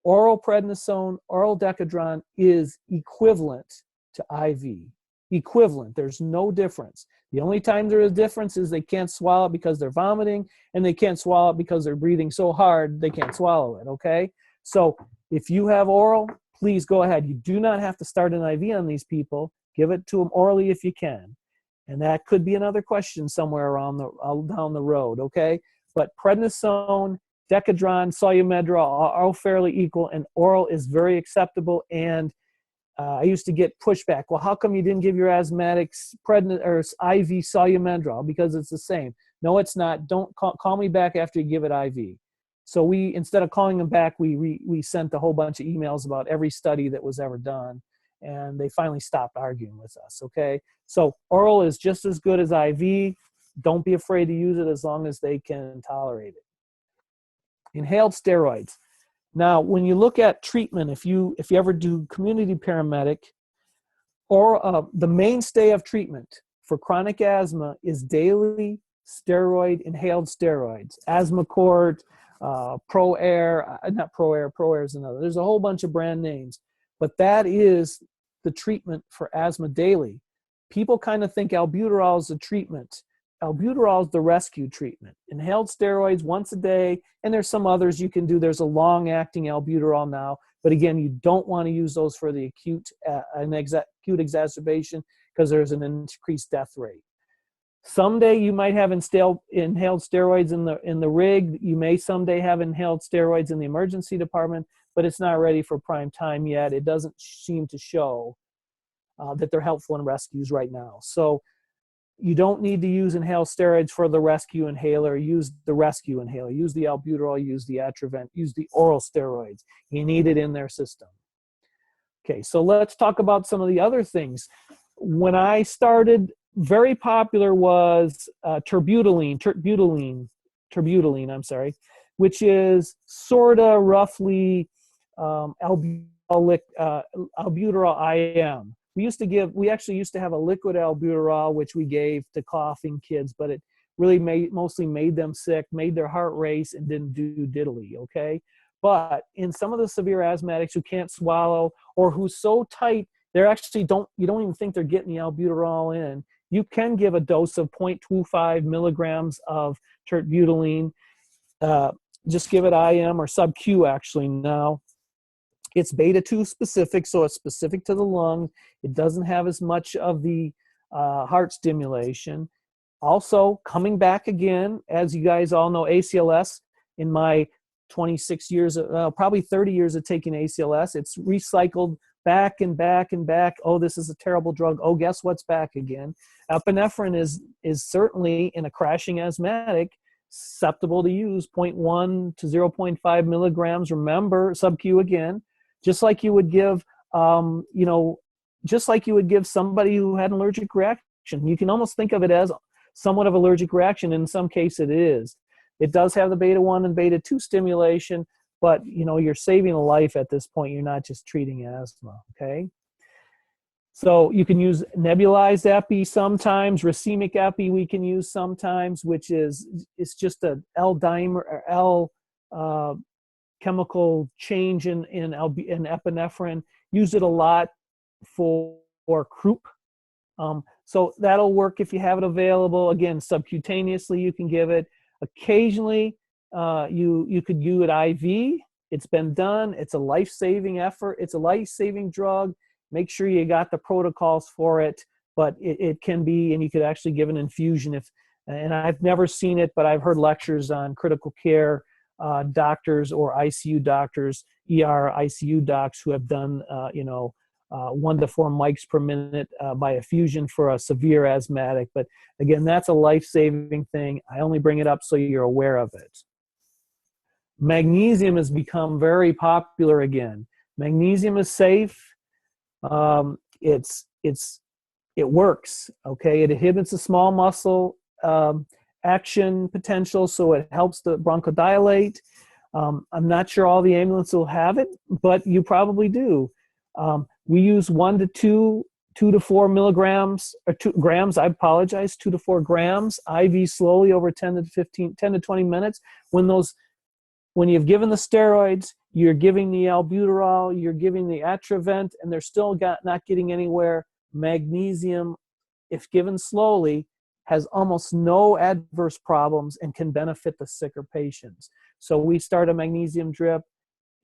A: oral prednisone, oral Decadron is equivalent to IV. Equivalent. There's no difference. The only time there is a difference is they can't swallow it because they're vomiting, and they can't swallow it because they're breathing so hard they can't swallow it, okay? So if you have oral, please go ahead. You do not have to start an IV on these people. Give it to them orally if you can. And that could be another question somewhere down the road, okay? But prednisone, Decadron, SWBAT are all fairly equal, and oral is very acceptable. And I used to get pushback. Well, how come you didn't give your asthmatics IV SWBAT? Because it's the same. No, it's not. Don't call me back after you give it IV. So instead of calling them back, we sent a whole bunch of emails about every study that was ever done. And they finally stopped arguing with us, okay? So oral is just as good as IV. Don't be afraid to use it as long as they can tolerate it. Inhaled steroids. Now, when you look at treatment, if you ever do community paramedic, or the mainstay of treatment for chronic asthma is daily inhaled steroids. Asthmacort, Pro Air, not Pro Air, Pro Air is another. There's a whole bunch of brand names, but that is the treatment for asthma daily. People kind of think albuterol is the treatment. Albuterol is the rescue treatment. Inhaled steroids once a day, and there's some others you can do. There's a long-acting albuterol now, but again, you don't want to use those for the acute exacerbation because there's an increased death rate. Someday you might have inhaled steroids in the rig. You may someday have inhaled steroids in the emergency department, but it's not ready for prime time yet. It doesn't seem to show that they're helpful in rescues right now. So you don't need to use inhaled steroids for the rescue inhaler. Use the rescue inhaler. Use the albuterol, use the Atrovent, use the oral steroids. You need it in their system. Okay, so let's talk about some of the other things. When I started, very popular was terbutaline, which is sort of roughly albuterol IM. We actually used to have a liquid albuterol, which we gave to coughing kids, but it really mostly made them sick, made their heart race, and didn't do diddly, okay? But in some of the severe asthmatics who can't swallow or who's so tight, they're actually you don't even think they're getting the albuterol in, you can give a dose of 0.25 milligrams of terbutaline. Just give it IM or sub-Q actually now. It's beta-2 specific, so it's specific to the lung. It doesn't have as much of the heart stimulation. Also, coming back again, as you guys all know, ACLS, in my 26 years, probably 30 years of taking ACLS, it's recycled back and back and back. Oh, this is a terrible drug. Oh, guess what's back again? Epinephrine is certainly, in a crashing asthmatic, susceptible to use 0.1 to 0.5 milligrams. Remember, sub-Q again. Just like you would give, just like you would give somebody who had an allergic reaction. You can almost think of it as somewhat of allergic reaction. In some case, it is. It does have the beta-1 and beta-2 stimulation, but you're saving a life at this point. You're not just treating asthma. Okay. So you can use nebulized epi sometimes. Racemic epi we can use sometimes, which it's just a L-dimer or L. Chemical change in epinephrine. Use it a lot for croup. So that'll work if you have it available. Again, subcutaneously you can give it. Occasionally you could do it IV. It's been done. It's a life-saving effort. It's a life-saving drug. Make sure you got the protocols for it, but it can be, and you could actually give an infusion and I've never seen it, but I've heard lectures on critical care doctors or ICU doctors, ER ICU docs who have done 1 to 4 mics per minute by effusion for a severe asthmatic. But again, that's a life-saving thing. I only bring it up so you're aware of it. Magnesium has become very popular again. Magnesium is safe. It works. Okay, it inhibits the small muscle action potential, so it helps the bronchodilate. I'm not sure all the ambulances will have it, but you probably do. We use 1 to 2 to 4 milligrams, or 2 grams, I apologize, 2 to 4 grams, IV slowly over 10 to 20 minutes. When you've given the steroids, you're giving the albuterol, you're giving the Atrovent, and they're still not getting anywhere. Magnesium, if given slowly, has almost no adverse problems and can benefit the sicker patients. So we start a magnesium drip.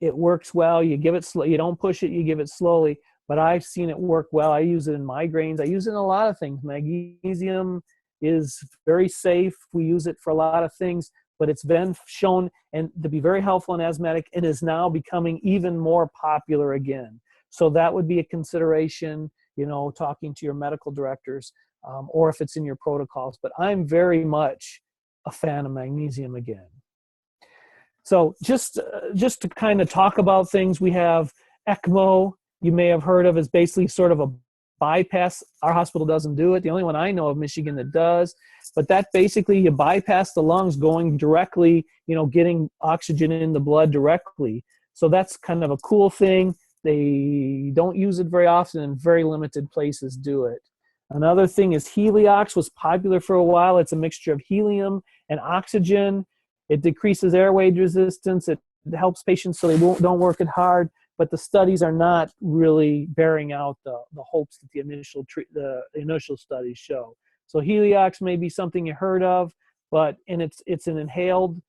A: It works well. You give it slow. You don't push it. You give it slowly. But I've seen it work well. I use it in migraines. I use it in a lot of things. Magnesium is very safe. We use it for a lot of things, but it's been shown and to be very helpful in asthmatic and is now becoming even more popular again. So that would be a consideration, talking to your medical directors. Or if it's in your protocols, but I'm very much a fan of magnesium again. So just to kind of talk about things, we have ECMO, you may have heard of, is basically sort of a bypass. Our hospital doesn't do it. The only one I know of, Michigan, that does. But that basically, you bypass the lungs going directly, getting oxygen in the blood directly. So that's kind of a cool thing. They don't use it very often, and very limited places do it. Another thing is Heliox was popular for a while. It's a mixture of helium and oxygen. It decreases airway resistance. It helps patients so they don't work it hard. But the studies are not really bearing out the hopes that the initial studies show. So Heliox may be something you heard of, but it's an inhaled.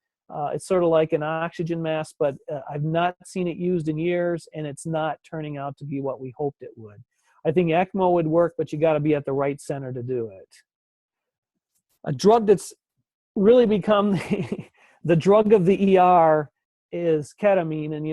A: It's sort of like an oxygen mask, but I've not seen it used in years, and it's not turning out to be what we hoped it would. I think ECMO would work, but you got to be at the right center to do it. A drug that's really become the drug of the ER is ketamine, and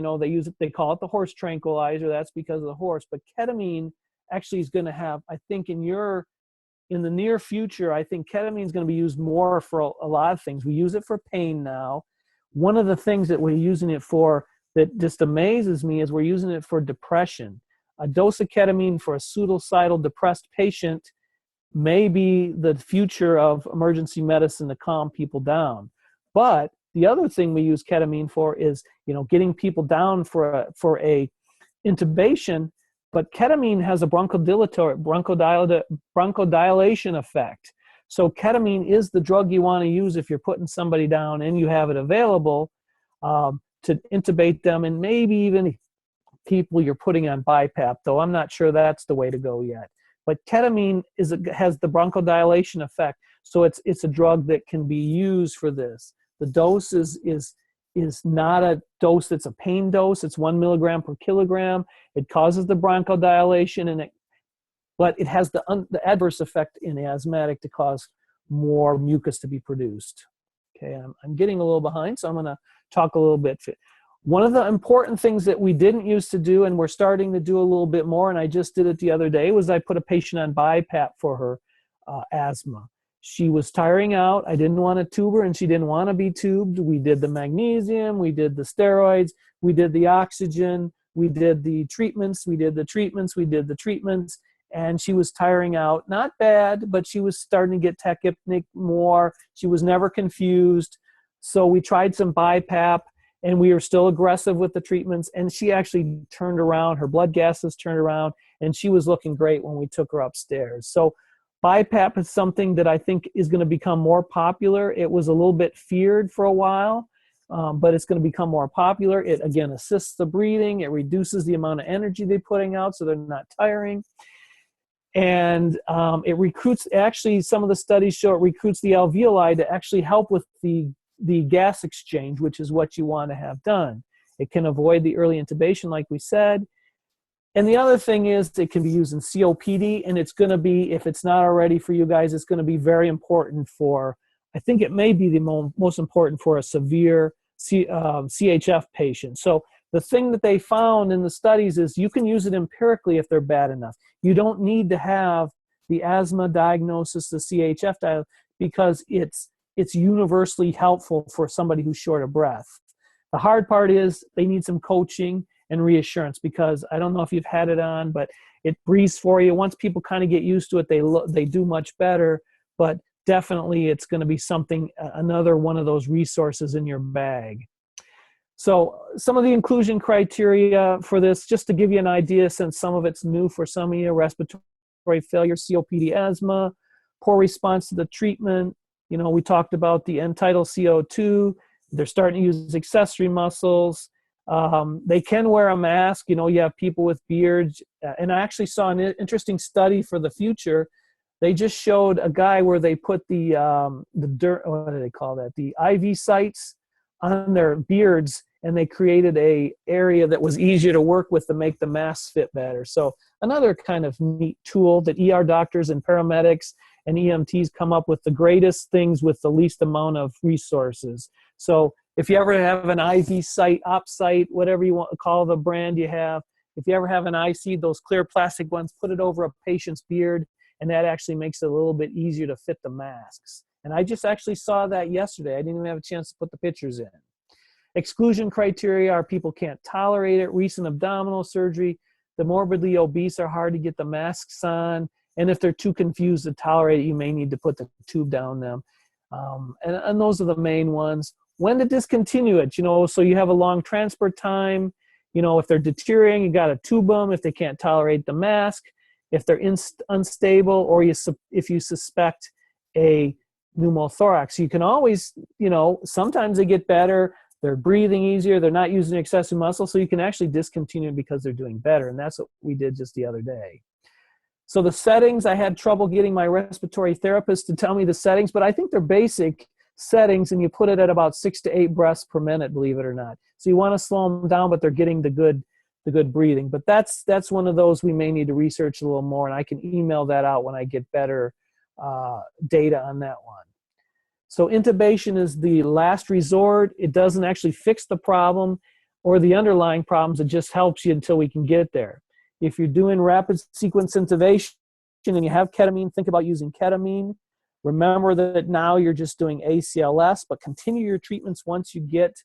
A: they call it the horse tranquilizer. That's because of the horse, but ketamine actually is going to have, I think in the near future, I think ketamine is going to be used more for a lot of things. We use it for pain now. One of the things that we're using it for that just amazes me is we're using it for depression. A dose of ketamine for a suicidal depressed patient may be the future of emergency medicine to calm people down. But the other thing we use ketamine for is, getting people down for a intubation. But ketamine has a bronchodilation effect. So ketamine is the drug you want to use if you're putting somebody down and you have it available to intubate them, and maybe even people you're putting on BiPAP, though I'm not sure that's the way to go yet. But ketamine has the bronchodilation effect, so it's a drug that can be used for this. The dose is not a dose that's a pain dose. It's 1 milligram per kilogram. It causes the bronchodilation, but it has the adverse effect in asthmatic to cause more mucus to be produced. Okay, I'm getting a little behind, so I'm going to talk a little bit. One of the important things that we didn't used to do, and we're starting to do a little bit more, and I just did it the other day, was I put a patient on BiPAP for her asthma. She was tiring out. I didn't want to tube her, and she didn't want to be tubed. We did the magnesium, we did the steroids, we did the oxygen, we did the treatments, and she was tiring out. Not bad, but she was starting to get tachypnic more. She was never confused. So we tried some BiPAP, and we were still aggressive with the treatments, and she actually turned around. Her blood gases turned around, and she was looking great when we took her upstairs. So BiPAP is something that I think is going to become more popular. It was a little bit feared for a while, but it's going to become more popular. It, again, assists the breathing. It reduces the amount of energy they're putting out, so they're not tiring. And it recruits, actually, some of the studies show it recruits the alveoli to actually help with the gas exchange, which is what you want to have done. It can avoid the early intubation, like we said. And the other thing is it can be used in COPD, and it's going to be, if it's not already for you guys, it's going to be very important for, I think it may be the most important for a severe CHF patient. So the thing that they found in the studies is you can use it empirically if they're bad enough. You don't need to have the asthma diagnosis, the CHF diagnosis, because it's universally helpful for somebody who's short of breath. The hard part is they need some coaching and reassurance, because I don't know if you've had it on, but it breathes for you. Once people kind of get used to it, they do much better, but definitely it's going to be something, another one of those resources in your bag. So some of the inclusion criteria for this, just to give you an idea, since some of it's new for some of you: respiratory failure, COPD, asthma, poor response to the treatment. We talked about the end-tidal CO2. They're starting to use accessory muscles. They can wear a mask. You have people with beards. And I actually saw an interesting study for the future. They just showed a guy where they put the what do they call that? The IV sites on their beards, and they created a area that was easier to work with to make the masks fit better. So another kind of neat tool that ER doctors and paramedics and EMTs come up with the greatest things with the least amount of resources. So if you ever have an IV site, op site, whatever you want to call the brand you have, if you ever have an IC, those clear plastic ones, put it over a patient's beard, and that actually makes it a little bit easier to fit the masks. And I just actually saw that yesterday. I didn't even have a chance to put the pictures in. Exclusion criteria are people can't tolerate it, recent abdominal surgery, the morbidly obese are hard to get the masks on, and if they're too confused to tolerate it, you may need to put the tube down them. And those are the main ones. When to discontinue it, so you have a long transport time. If they're deteriorating, you got to tube them if they can't tolerate the mask. If they're unstable, or if you suspect a pneumothorax. You can always, sometimes they get better, they're breathing easier, they're not using excessive muscle, so you can actually discontinue because they're doing better, and that's what we did just the other day. So the settings, I had trouble getting my respiratory therapist to tell me the settings, but I think they're basic settings, and you put it at about 6 to 8 breaths per minute, believe it or not. So you want to slow them down, but they're getting the good breathing. But that's one of those we may need to research a little more, and I can email that out when I get better data on that one. So intubation is the last resort. It doesn't actually fix the problem or the underlying problems. It just helps you until we can get there. If you're doing rapid sequence intubation and you have ketamine, think about using ketamine. Remember that now you're just doing ACLS, but continue your treatments once you get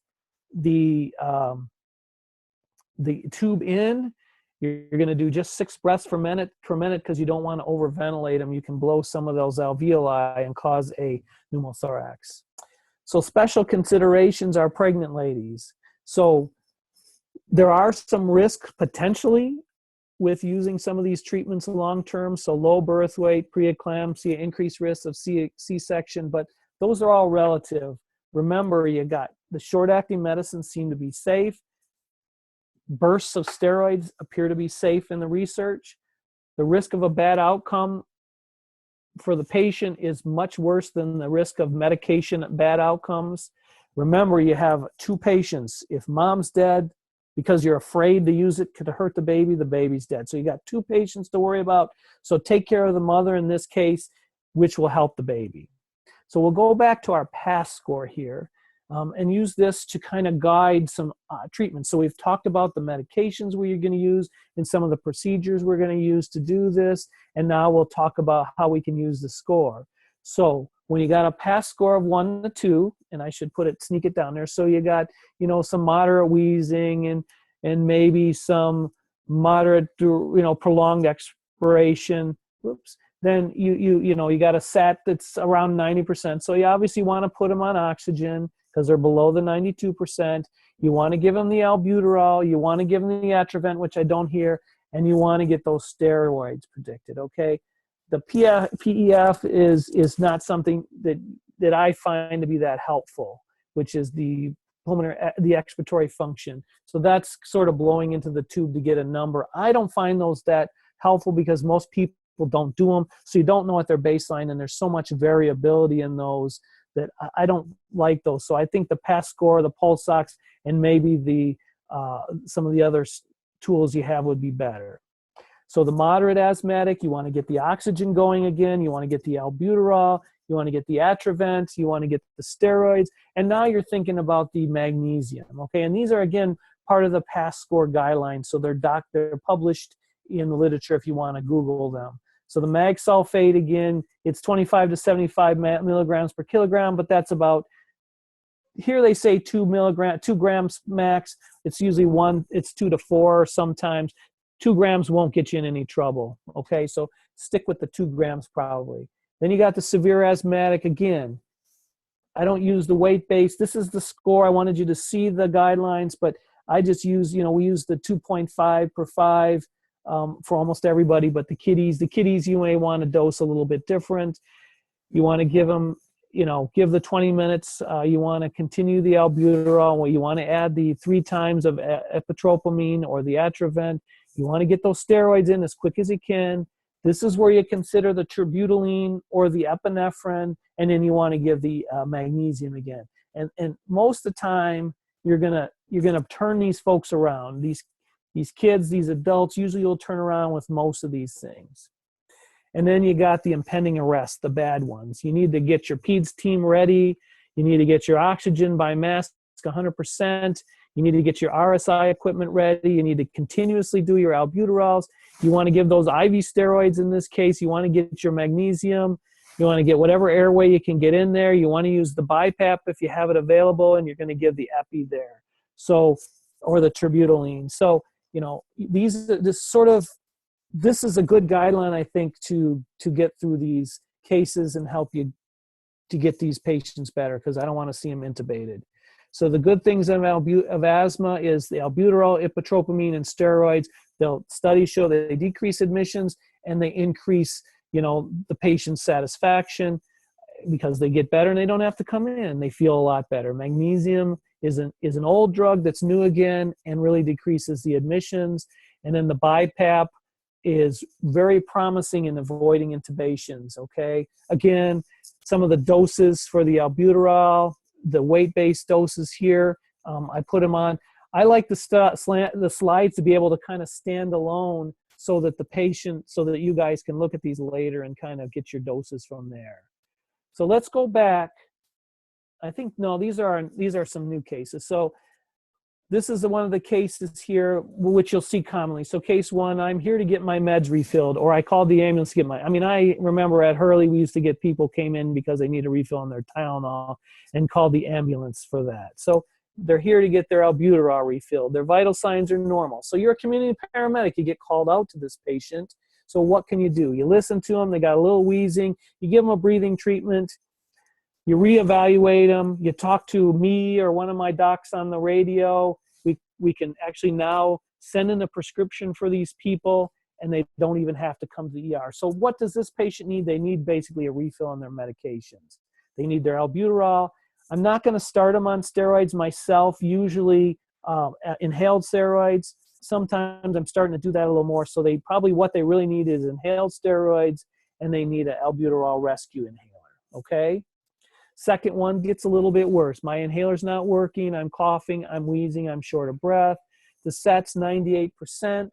A: the tube in. You're going to do just 6 breaths per minute because you don't want to overventilate them. You can blow some of those alveoli and cause a pneumothorax. So special considerations are pregnant ladies. So there are some risks potentially with using some of these treatments long-term. So low birth weight, preeclampsia, increased risk of C-section, but those are all relative. Remember, you got the short-acting medicines seem to be safe. Bursts of steroids appear to be safe in the research. The risk of a bad outcome for the patient is much worse than the risk of medication bad outcomes. Remember, you have 2 patients. If mom's dead because you're afraid to use it to hurt the baby's dead. So you got 2 patients to worry about. So take care of the mother in this case, which will help the baby. So we'll go back to our PASS score here. And use this to kind of guide some treatments. So we've talked about the medications we're going to use and some of the procedures we're going to use to do this. And now we'll talk about how we can use the score. So when you got a PASS score of 1 to 2, and I should sneak it down there. So you got, some moderate wheezing and maybe some moderate, prolonged expiration. Whoops. Then you got a SAT that's around 90%. So you obviously want to put them on oxygen, because they're below the 92%. You want to give them the albuterol. You want to give them the Atrovent, which I don't hear, and you want to get those steroids predicted, okay? The PEF is not something that I find to be that helpful, which is the expiratory function. So that's sort of blowing into the tube to get a number. I don't find those that helpful because most people don't do them, so you don't know what their baseline, and there's so much variability in those that I don't like those. So I think the PASS score, the pulse ox, and maybe some of the other tools you have would be better. So the moderate asthmatic, you want to get the oxygen going again, you want to get the albuterol, you want to get the Atrovent, you want to get the steroids, and now you're thinking about the magnesium, okay? And these are, again, part of the PASS score guidelines, so they're published in the literature if you want to Google them. So the mag sulfate, again, it's 25 to 75 milligrams per kilogram, but that's about, here they say 2 grams max. It's usually 2 to 4 sometimes. 2 grams won't get you in any trouble, okay? So stick with the 2 grams probably. Then you got the severe asthmatic again. I don't use the weight base. This is the score. I wanted you to see the guidelines, but I just use, we use the 2.5 per 5. For almost everybody, but the kiddies you may want to dose a little bit different. You want to give them, give the 20 minutes. You want to continue the albuterol. You want to add the 3 times of epitropamine or the Atrovent. You want to get those steroids in as quick as you can. This is where you consider the terbutaline or the epinephrine, and then you want to give the magnesium again. And most of the time, you're gonna turn these folks around. These kids, these adults, usually will turn around with most of these things. And then you got the impending arrest, the bad ones. You need to get your PEDS team ready. You need to get your oxygen by mask 100%. You need to get your RSI equipment ready. You need to continuously do your albuterols. You want to give those IV steroids in this case. You want to get your magnesium. You want to get whatever airway you can get in there. You want to use the BiPAP if you have it available, and you're going to give the epi there. So, or the terbutaline. So, this is a good guideline, I think, to get through these cases and help you to get these patients better, because I don't want to see them intubated. So the good things of asthma is the albuterol, ipotropamine, and steroids. Studies show that they decrease admissions and they increase, the patient's satisfaction. because they get better and they don't have to come in. They feel a lot better. Magnesium is an old drug that's new again and really decreases the admissions. And then the BiPAP is very promising in avoiding intubations, okay? Again, some of the doses for the albuterol, the weight-based doses here, I put them on. I like the slides to be able to kind of stand alone so that so that you guys can look at these later and kind of get your doses from there. So let's go back. I think, no, these are some new cases. So this is one of the cases here, which you'll see commonly. So case 1, I'm here to get my meds refilled, or I called the ambulance to get I remember at Hurley, we used to get people came in because they need a refill on their Tylenol and called the ambulance for that. So they're here to get their albuterol refilled. Their vital signs are normal. So you're a community paramedic, you get called out to this patient. So what can you do? You listen to them, they got a little wheezing, you give them a breathing treatment, you reevaluate them, you talk to me or one of my docs on the radio. We can actually now send in a prescription for these people and they don't even have to come to the ER. So what does this patient need? They need basically a refill on their medications. They need their albuterol. I'm not going to start them on steroids myself, usually inhaled steroids. Sometimes I'm starting to do that a little more. So what they really need is inhaled steroids, and they need an albuterol rescue inhaler, okay? Second one gets a little bit worse. My inhaler's not working, I'm coughing, I'm wheezing, I'm short of breath. The set's 98%.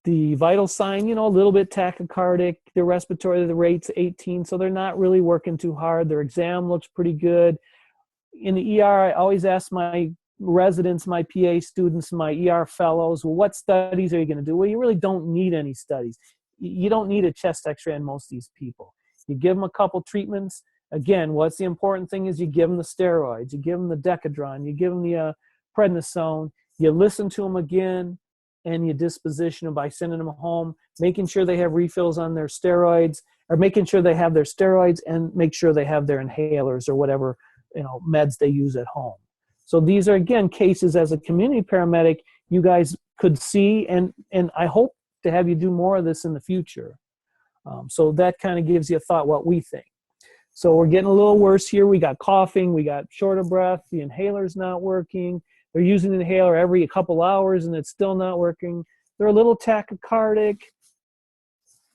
A: The vital sign, a little bit tachycardic. The respiratory, the rate's 18, so they're not really working too hard. Their exam looks pretty good. In the ER, I always ask my residents, my PA students, my ER fellows, well, what studies are you going to do? Well, you really don't need any studies. You don't need a chest x-ray on most of these people. You give them a couple treatments. Again, what's the important thing is you give them the steroids, you give them the Decadron, you give them the prednisone, you listen to them again, and you disposition them by sending them home, making sure they have refills on their steroids, or making sure they have their steroids and make sure they have their inhalers or whatever meds they use at home. So these are, again, cases as a community paramedic you guys could see, and I hope to have you do more of this in the future. So that kind of gives you a thought what we think. So we're getting a little worse here. We got coughing, we got short of breath, the inhaler's not working. They're using the inhaler every couple hours and it's still not working. They're a little tachycardic.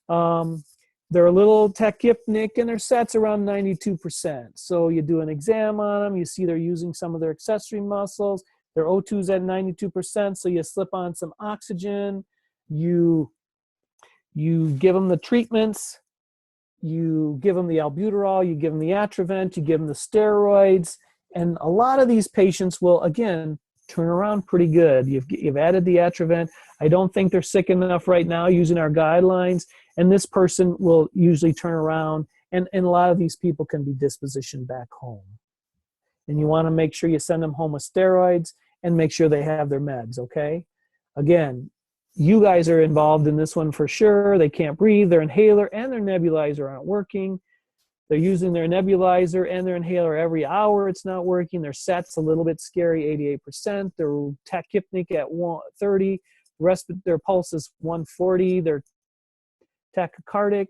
A: They're a little tachypnic, and their set's around 92%. So you do an exam on them, you see they're using some of their accessory muscles. Their O2's at 92%, so you slip on some oxygen. You give them the treatments, you give them the albuterol, you give them the Atrovent, you give them the steroids, and a lot of these patients will, again, turn around pretty good. You've added the Atrovent. I don't think they're sick enough right now using our guidelines, and this person will usually turn around, and a lot of these people can be dispositioned back home. And you want to make sure you send them home with steroids and make sure they have their meds, okay? Again, you guys are involved in this one for sure. They can't breathe. Their inhaler and their nebulizer aren't working. They're using their nebulizer and their inhaler every hour. It's not working. Their set's a little bit scary, 88%. They're tachypnic at 130. The rest of their pulse is 140. They're tachycardic.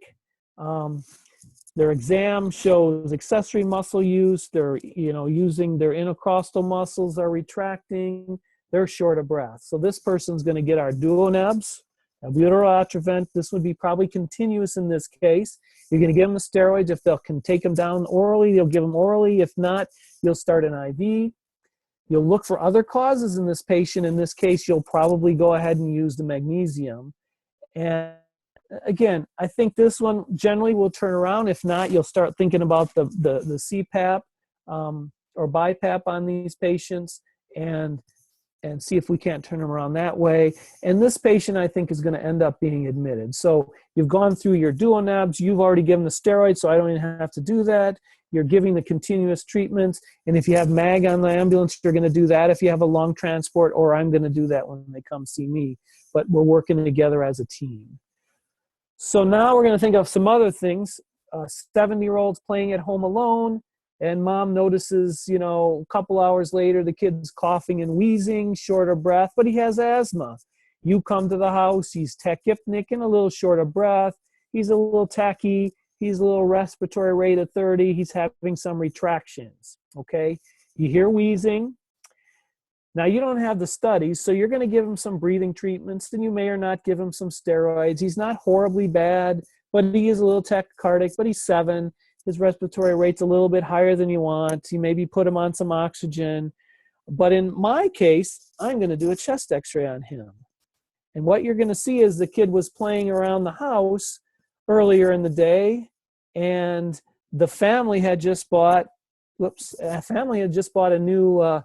A: Their exam shows accessory muscle use. They're using their intercostal muscles are retracting. They're short of breath. So this person's going to get our duonebs, albuterol, Atrovent. This would be probably continuous in this case. You're going to give them the steroids. If they can take them down orally, you'll give them orally. If not, you'll start an IV. You'll look for other causes in this patient. In this case, you'll probably go ahead and use the magnesium. And again, I think this one generally will turn around. If not, you'll start thinking about the CPAP or BiPAP on these patients and see if we can't turn them around that way. And this patient, I think, is going to end up being admitted. So you've gone through your duonebs. You've already given the steroids, so I don't even have to do that. You're giving the continuous treatments. And if you have MAG on the ambulance, you're going to do that if you have a lung transport, or I'm going to do that when they come see me. But we're working together as a team. So now we're going to think of some other things. 70-year-old's playing at home alone, and mom notices, a couple hours later, the kid's coughing and wheezing, short of breath, but he has asthma. You come to the house, he's tachypnic and a little short of breath. He's a little tachy. He's a little respiratory rate of 30. He's having some retractions, okay? You hear wheezing. Now, you don't have the studies, so you're going to give him some breathing treatments, then you may or not give him some steroids. He's not horribly bad, but he is a little tachycardic, but he's 7. His respiratory rate's a little bit higher than you want. You maybe put him on some oxygen. But in my case, I'm going to do a chest x-ray on him. And what you're going to see is the kid was playing around the house earlier in the day, and the family had just bought, a new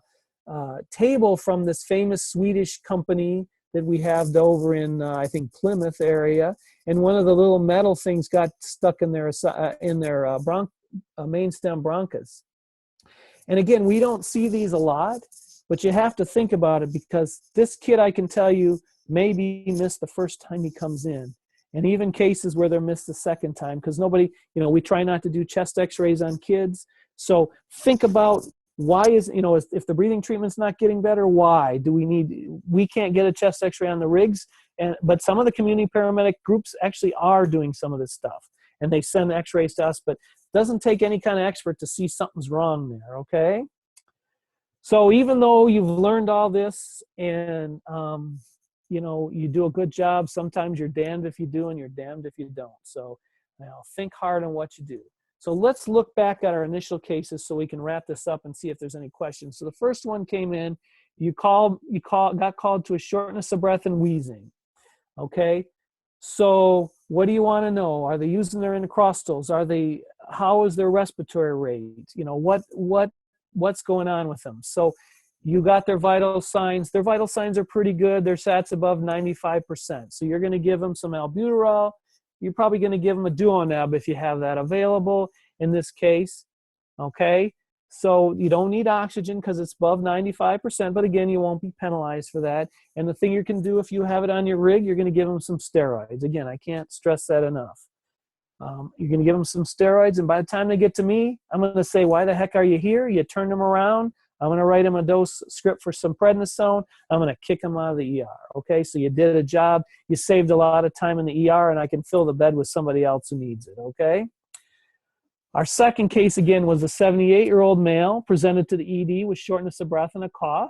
A: table from this famous Swedish company that we have over in, I think, Plymouth area. And one of the little metal things got stuck in their main stem bronchus. And again, we don't see these a lot, but you have to think about it, because this kid, I can tell you, maybe missed the first time he comes in. And even cases where they're missed the second time, because nobody, we try not to do chest x-rays on kids. So think about why is, if the breathing treatment's not getting better, why do we can't get a chest x-ray on the rigs. But some of the community paramedic groups actually are doing some of this stuff, and they send x-rays to us, but it doesn't take any kind of expert to see something's wrong there, okay? So even though you've learned all this and, you do a good job, sometimes you're damned if you do and you're damned if you don't. So think hard on what you do. So let's look back at our initial cases so we can wrap this up and see if there's any questions. So the first one came in, got called to a shortness of breath and wheezing. Okay. So what do you want to know? Are they using their intercostals? How is their respiratory rate? What's going on with them? So you got their vital signs. Their vital signs are pretty good. Their SAT's above 95%. So you're going to give them some albuterol. You're probably going to give them a duoneb if you have that available in this case. Okay. So you don't need oxygen because it's above 95%, but again, you won't be penalized for that. And the thing you can do if you have it on your rig, you're going to give them some steroids. Again, I can't stress that enough. You're going to give them some steroids, and by the time they get to me, I'm going to say, why the heck are you here? You turn them around. I'm going to write them a dose script for some prednisone. I'm going to kick them out of the ER. Okay, so you did a job. You saved a lot of time in the ER, and I can fill the bed with somebody else who needs it. Okay. Our second case, again, was a 78-year-old male presented to the ED with shortness of breath and a cough.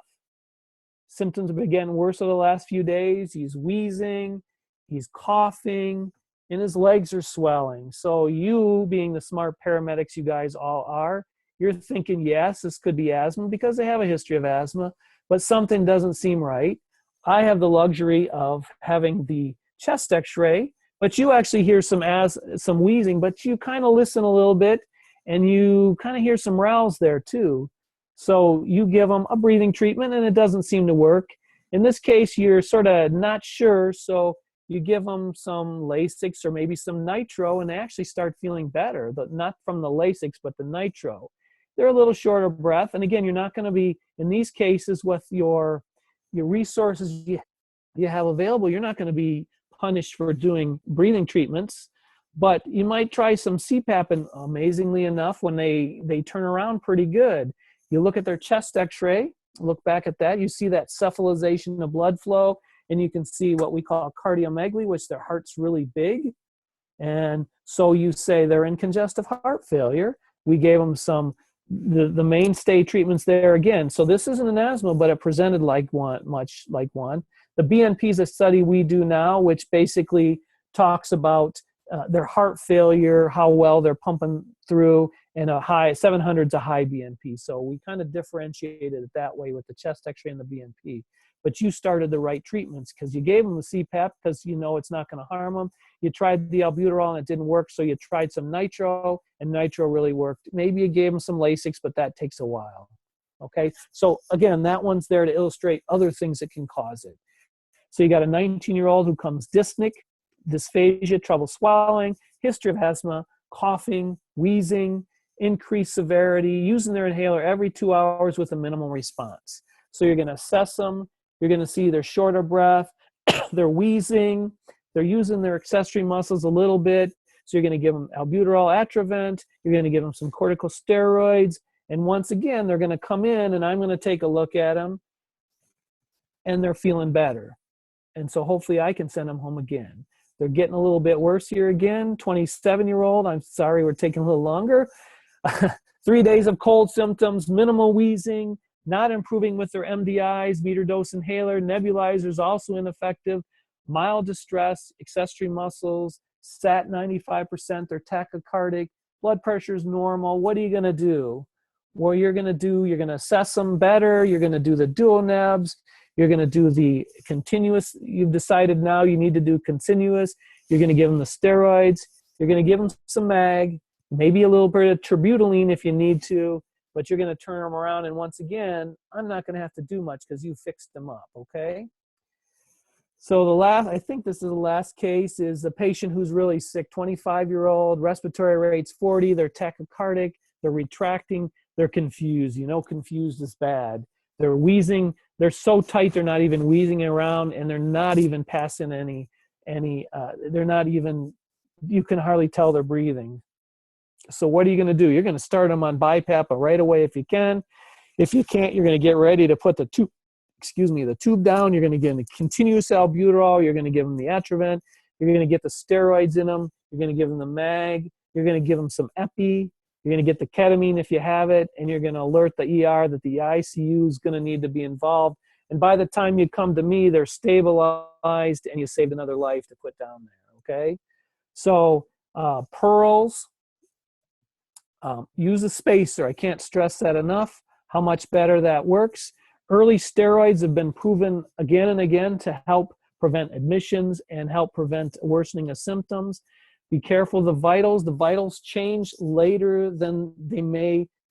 A: Symptoms have been getting worse over the last few days. He's wheezing, he's coughing, and his legs are swelling. So you, being the smart paramedics you guys all are, you're thinking, yes, this could be asthma because they have a history of asthma, but something doesn't seem right. I have the luxury of having the chest x-ray, but you actually hear some wheezing, but you kind of listen a little bit and you kind of hear some rales there too. So you give them a breathing treatment and it doesn't seem to work. In this case, you're sort of not sure, so you give them some Lasix or maybe some nitro, and they actually start feeling better, not from the Lasix, but the nitro. They're a little short of breath. And again, you're not going to be, in these cases, with your resources you have available, you're not going to be punished for doing breathing treatments, but you might try some CPAP, and amazingly enough, when they turn around pretty good. You look at their chest x-ray, look back at that, you see that cephalization of blood flow, and you can see what we call cardiomegaly, which their heart's really big. And so you say they're in congestive heart failure. We gave them the mainstay treatments there again. So this isn't an asthma, but it presented much like one. The BNP is a study we do now, which basically talks about their heart failure, how well they're pumping through, and a high 700 is a high BNP. So we kind of differentiated it that way with the chest x-ray and the BNP. But you started the right treatments because you gave them the CPAP because you know it's not going to harm them. You tried the albuterol and it didn't work, so you tried some nitro, and nitro really worked. Maybe you gave them some Lasix, but that takes a while. Okay, so again, that one's there to illustrate other things that can cause it. So you got a 19-year-old who comes dyspneic, dysphagia, trouble swallowing, history of asthma, coughing, wheezing, increased severity, using their inhaler every 2 hours with a minimal response. So you're going to assess them. You're going to see they're short of breath, they're wheezing, they're using their accessory muscles a little bit. So you're going to give them albuterol, Atrovent, you're going to give them some corticosteroids, and once again, they're going to come in and I'm going to take a look at them and they're feeling better. And so hopefully I can send them home again. They're getting a little bit worse here again. 27-year-old, I'm sorry we're taking a little longer. 3 days of cold symptoms, minimal wheezing, not improving with their MDIs, meter dose inhaler, nebulizers also ineffective, mild distress, accessory muscles, sat 95%, they're tachycardic, blood pressure is normal. What are you going to do? Well, you're going to assess them better. You're going to do the dual nebs. You're going to do the continuous. You've decided now you need to do continuous. You're going to give them the steroids. You're going to give them some mag, maybe a little bit of terbutaline if you need to, but you're going to turn them around. And once again, I'm not going to have to do much because you fixed them up, okay? So I think this is the last case, is a patient who's really sick, 25-year-old, respiratory rates 40, they're tachycardic, they're retracting, they're confused. You know, confused is bad. They're wheezing, they're so tight they're not even wheezing around, and they're not even passing they're not even, you can hardly tell they're breathing. So what are you going to do? You're going to start them on BiPAP right away if you can. If you can't, you're going to get ready to put the tube down. You're going to give them the continuous albuterol. You're going to give them the Atrovent. You're going to get the steroids in them. You're going to give them the MAG. You're going to give them some epi. You're going to get the ketamine if you have it, and you're going to alert the ER that the ICU is going to need to be involved. And by the time you come to me, they're stabilized, and you saved another life to put down there, okay? So pearls, use a spacer. I can't stress that enough, how much better that works. Early steroids have been proven again and again to help prevent admissions and help prevent worsening of symptoms. Be careful of the vitals. The vitals change later than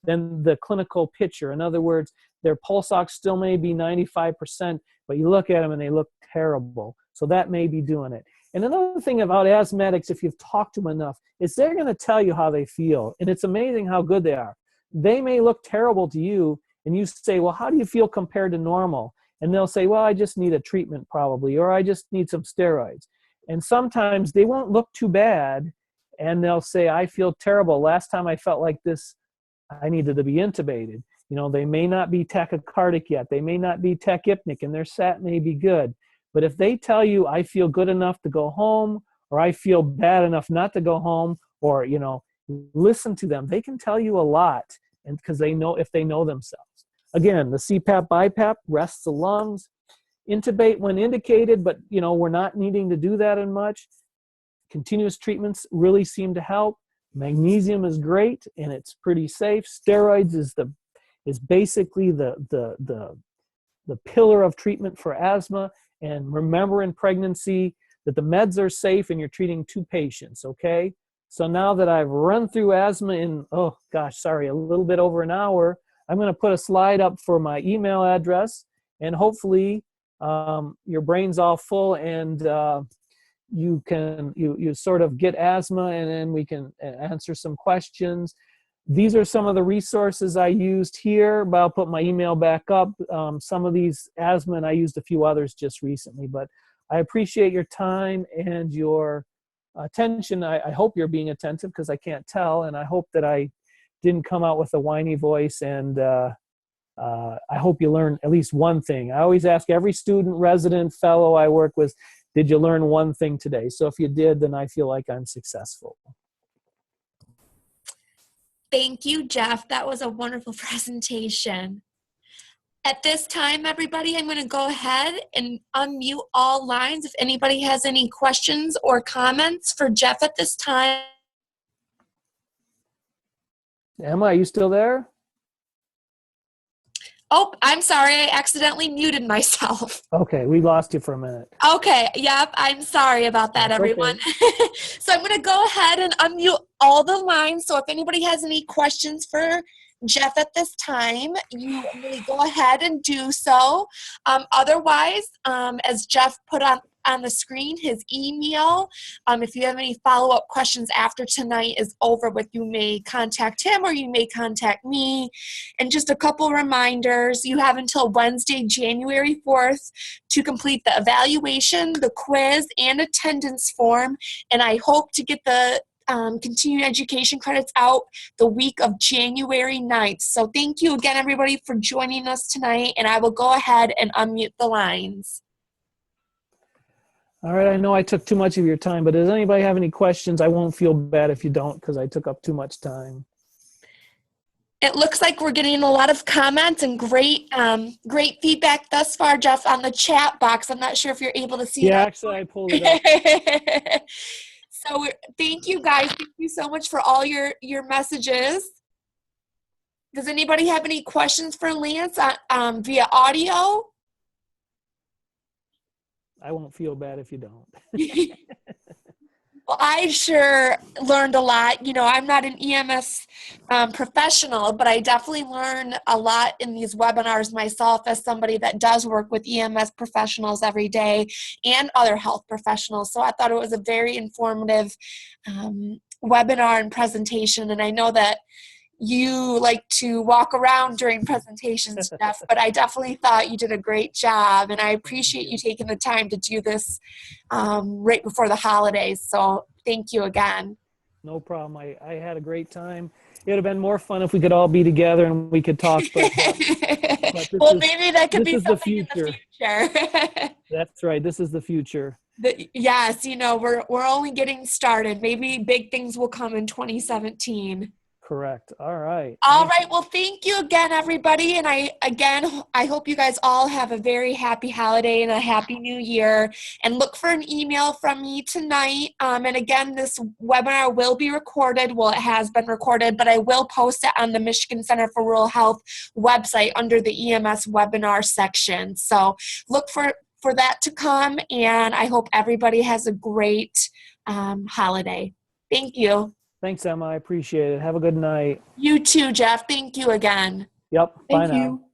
A: the clinical picture. In other words, their pulse ox still may be 95%, but you look at them and they look terrible. So that may be doing it. And another thing about asthmatics, if you've talked to them enough, is they're going to tell you how they feel. And it's amazing how good they are. They may look terrible to you, and you say, well, how do you feel compared to normal? And they'll say, well, I just need a treatment probably, or I just need some steroids. And sometimes they won't look too bad, and they'll say, I feel terrible. Last time I felt like this, I needed to be intubated. You know, they may not be tachycardic yet. They may not be tachypnic, and their SAT may be good. But if they tell you, I feel good enough to go home, or I feel bad enough not to go home, or, you know, listen to them. They can tell you a lot, and because they know, if they know themselves. Again, the CPAP, BiPAP rests the lungs. Intubate when indicated, but, you know, we're not needing to do that in much. Continuous treatments really seem to help. Magnesium is great, and it's pretty safe. Steroids is basically the pillar of treatment for asthma. And remember in pregnancy that the meds are safe and you're treating 2 patients, okay? So now that I've run through asthma in, a little bit over an hour, I'm going to put a slide up for my email address, and hopefully your brain's all full, and you sort of get asthma, and then we can answer some questions. These are some of the resources I used here, but I'll put my email back up. Some of these asthma, and I used a few others just recently, but I appreciate your time and your attention. I hope you're being attentive, because I can't tell, and I hope that I didn't come out with a whiny voice, and I hope you learn at least one thing. I always ask every student, resident, fellow I work with, did you learn one thing today? So if you did, then I feel like I'm successful.
B: Thank you, Jeff. That was a wonderful presentation. At this time, everybody, I'm going to go ahead and unmute all lines. If anybody has any questions or comments for Jeff at this time.
A: Emma, are you still there?
B: Oh, I'm sorry. I accidentally muted myself.
A: Okay, we lost you for a minute.
B: Okay, yep. I'm sorry about that,
A: That's
B: everyone.
A: okay.
B: So I'm going to go ahead and unmute all the lines. So if anybody has any questions for Jeff at this time, you may go ahead and do so. Otherwise, as Jeff put on the screen, his email, if you have any follow-up questions after tonight is over with, you may contact him or you may contact me. And just a couple reminders, you have until Wednesday, January 4th to complete the evaluation, the quiz, and attendance form. And I hope to get the continuing education credits out the week of January 9th. So thank you again, everybody, for joining us tonight, and I will go ahead and unmute the lines.
A: All right, I know I took too much of your time, but does anybody have any questions? I won't feel bad if you don't because I took up too much time.
B: It looks like we're getting a lot of comments and great feedback thus far, Jeff, on the chat box. I'm not sure if you're able to see
A: Yeah,
B: that.
A: actually, I pulled it up.
B: So thank you guys. Thank you so much for all your messages. Does anybody have any questions for Lance via audio?
A: I won't feel bad if you don't.
B: Well, I sure learned a lot. You know, I'm not an EMS professional, but I definitely learn a lot in these webinars myself as somebody that does work with EMS professionals every day and other health professionals. So I thought it was a very informative webinar and presentation. And I know that you like to walk around during presentations, Jeff, but I definitely thought you did a great job, and I appreciate you taking the time to do this right before the holidays. So thank you again.
A: No problem. I had a great time. It would have been more fun if we could all be together and we could talk. But
B: well, maybe that could be something in the future.
A: That's right. This is the future.
B: Yes, you know, we're only getting started. Maybe big things will come in 2017.
A: Correct. All right.
B: All right. Well, thank you again, everybody. And I hope you guys all have a very happy holiday and a happy new year. And look for an email from me tonight. And again, this webinar will be recorded. Well, it has been recorded, but I will post it on the Michigan Center for Rural Health website under the EMS webinar section. So look for that to come. And I hope everybody has a great holiday. Thank you.
A: Thanks, Emma. I appreciate it. Have a good night.
B: You too, Jeff. Thank you again.
A: Yep. Bye
C: Thank
A: now.
C: you.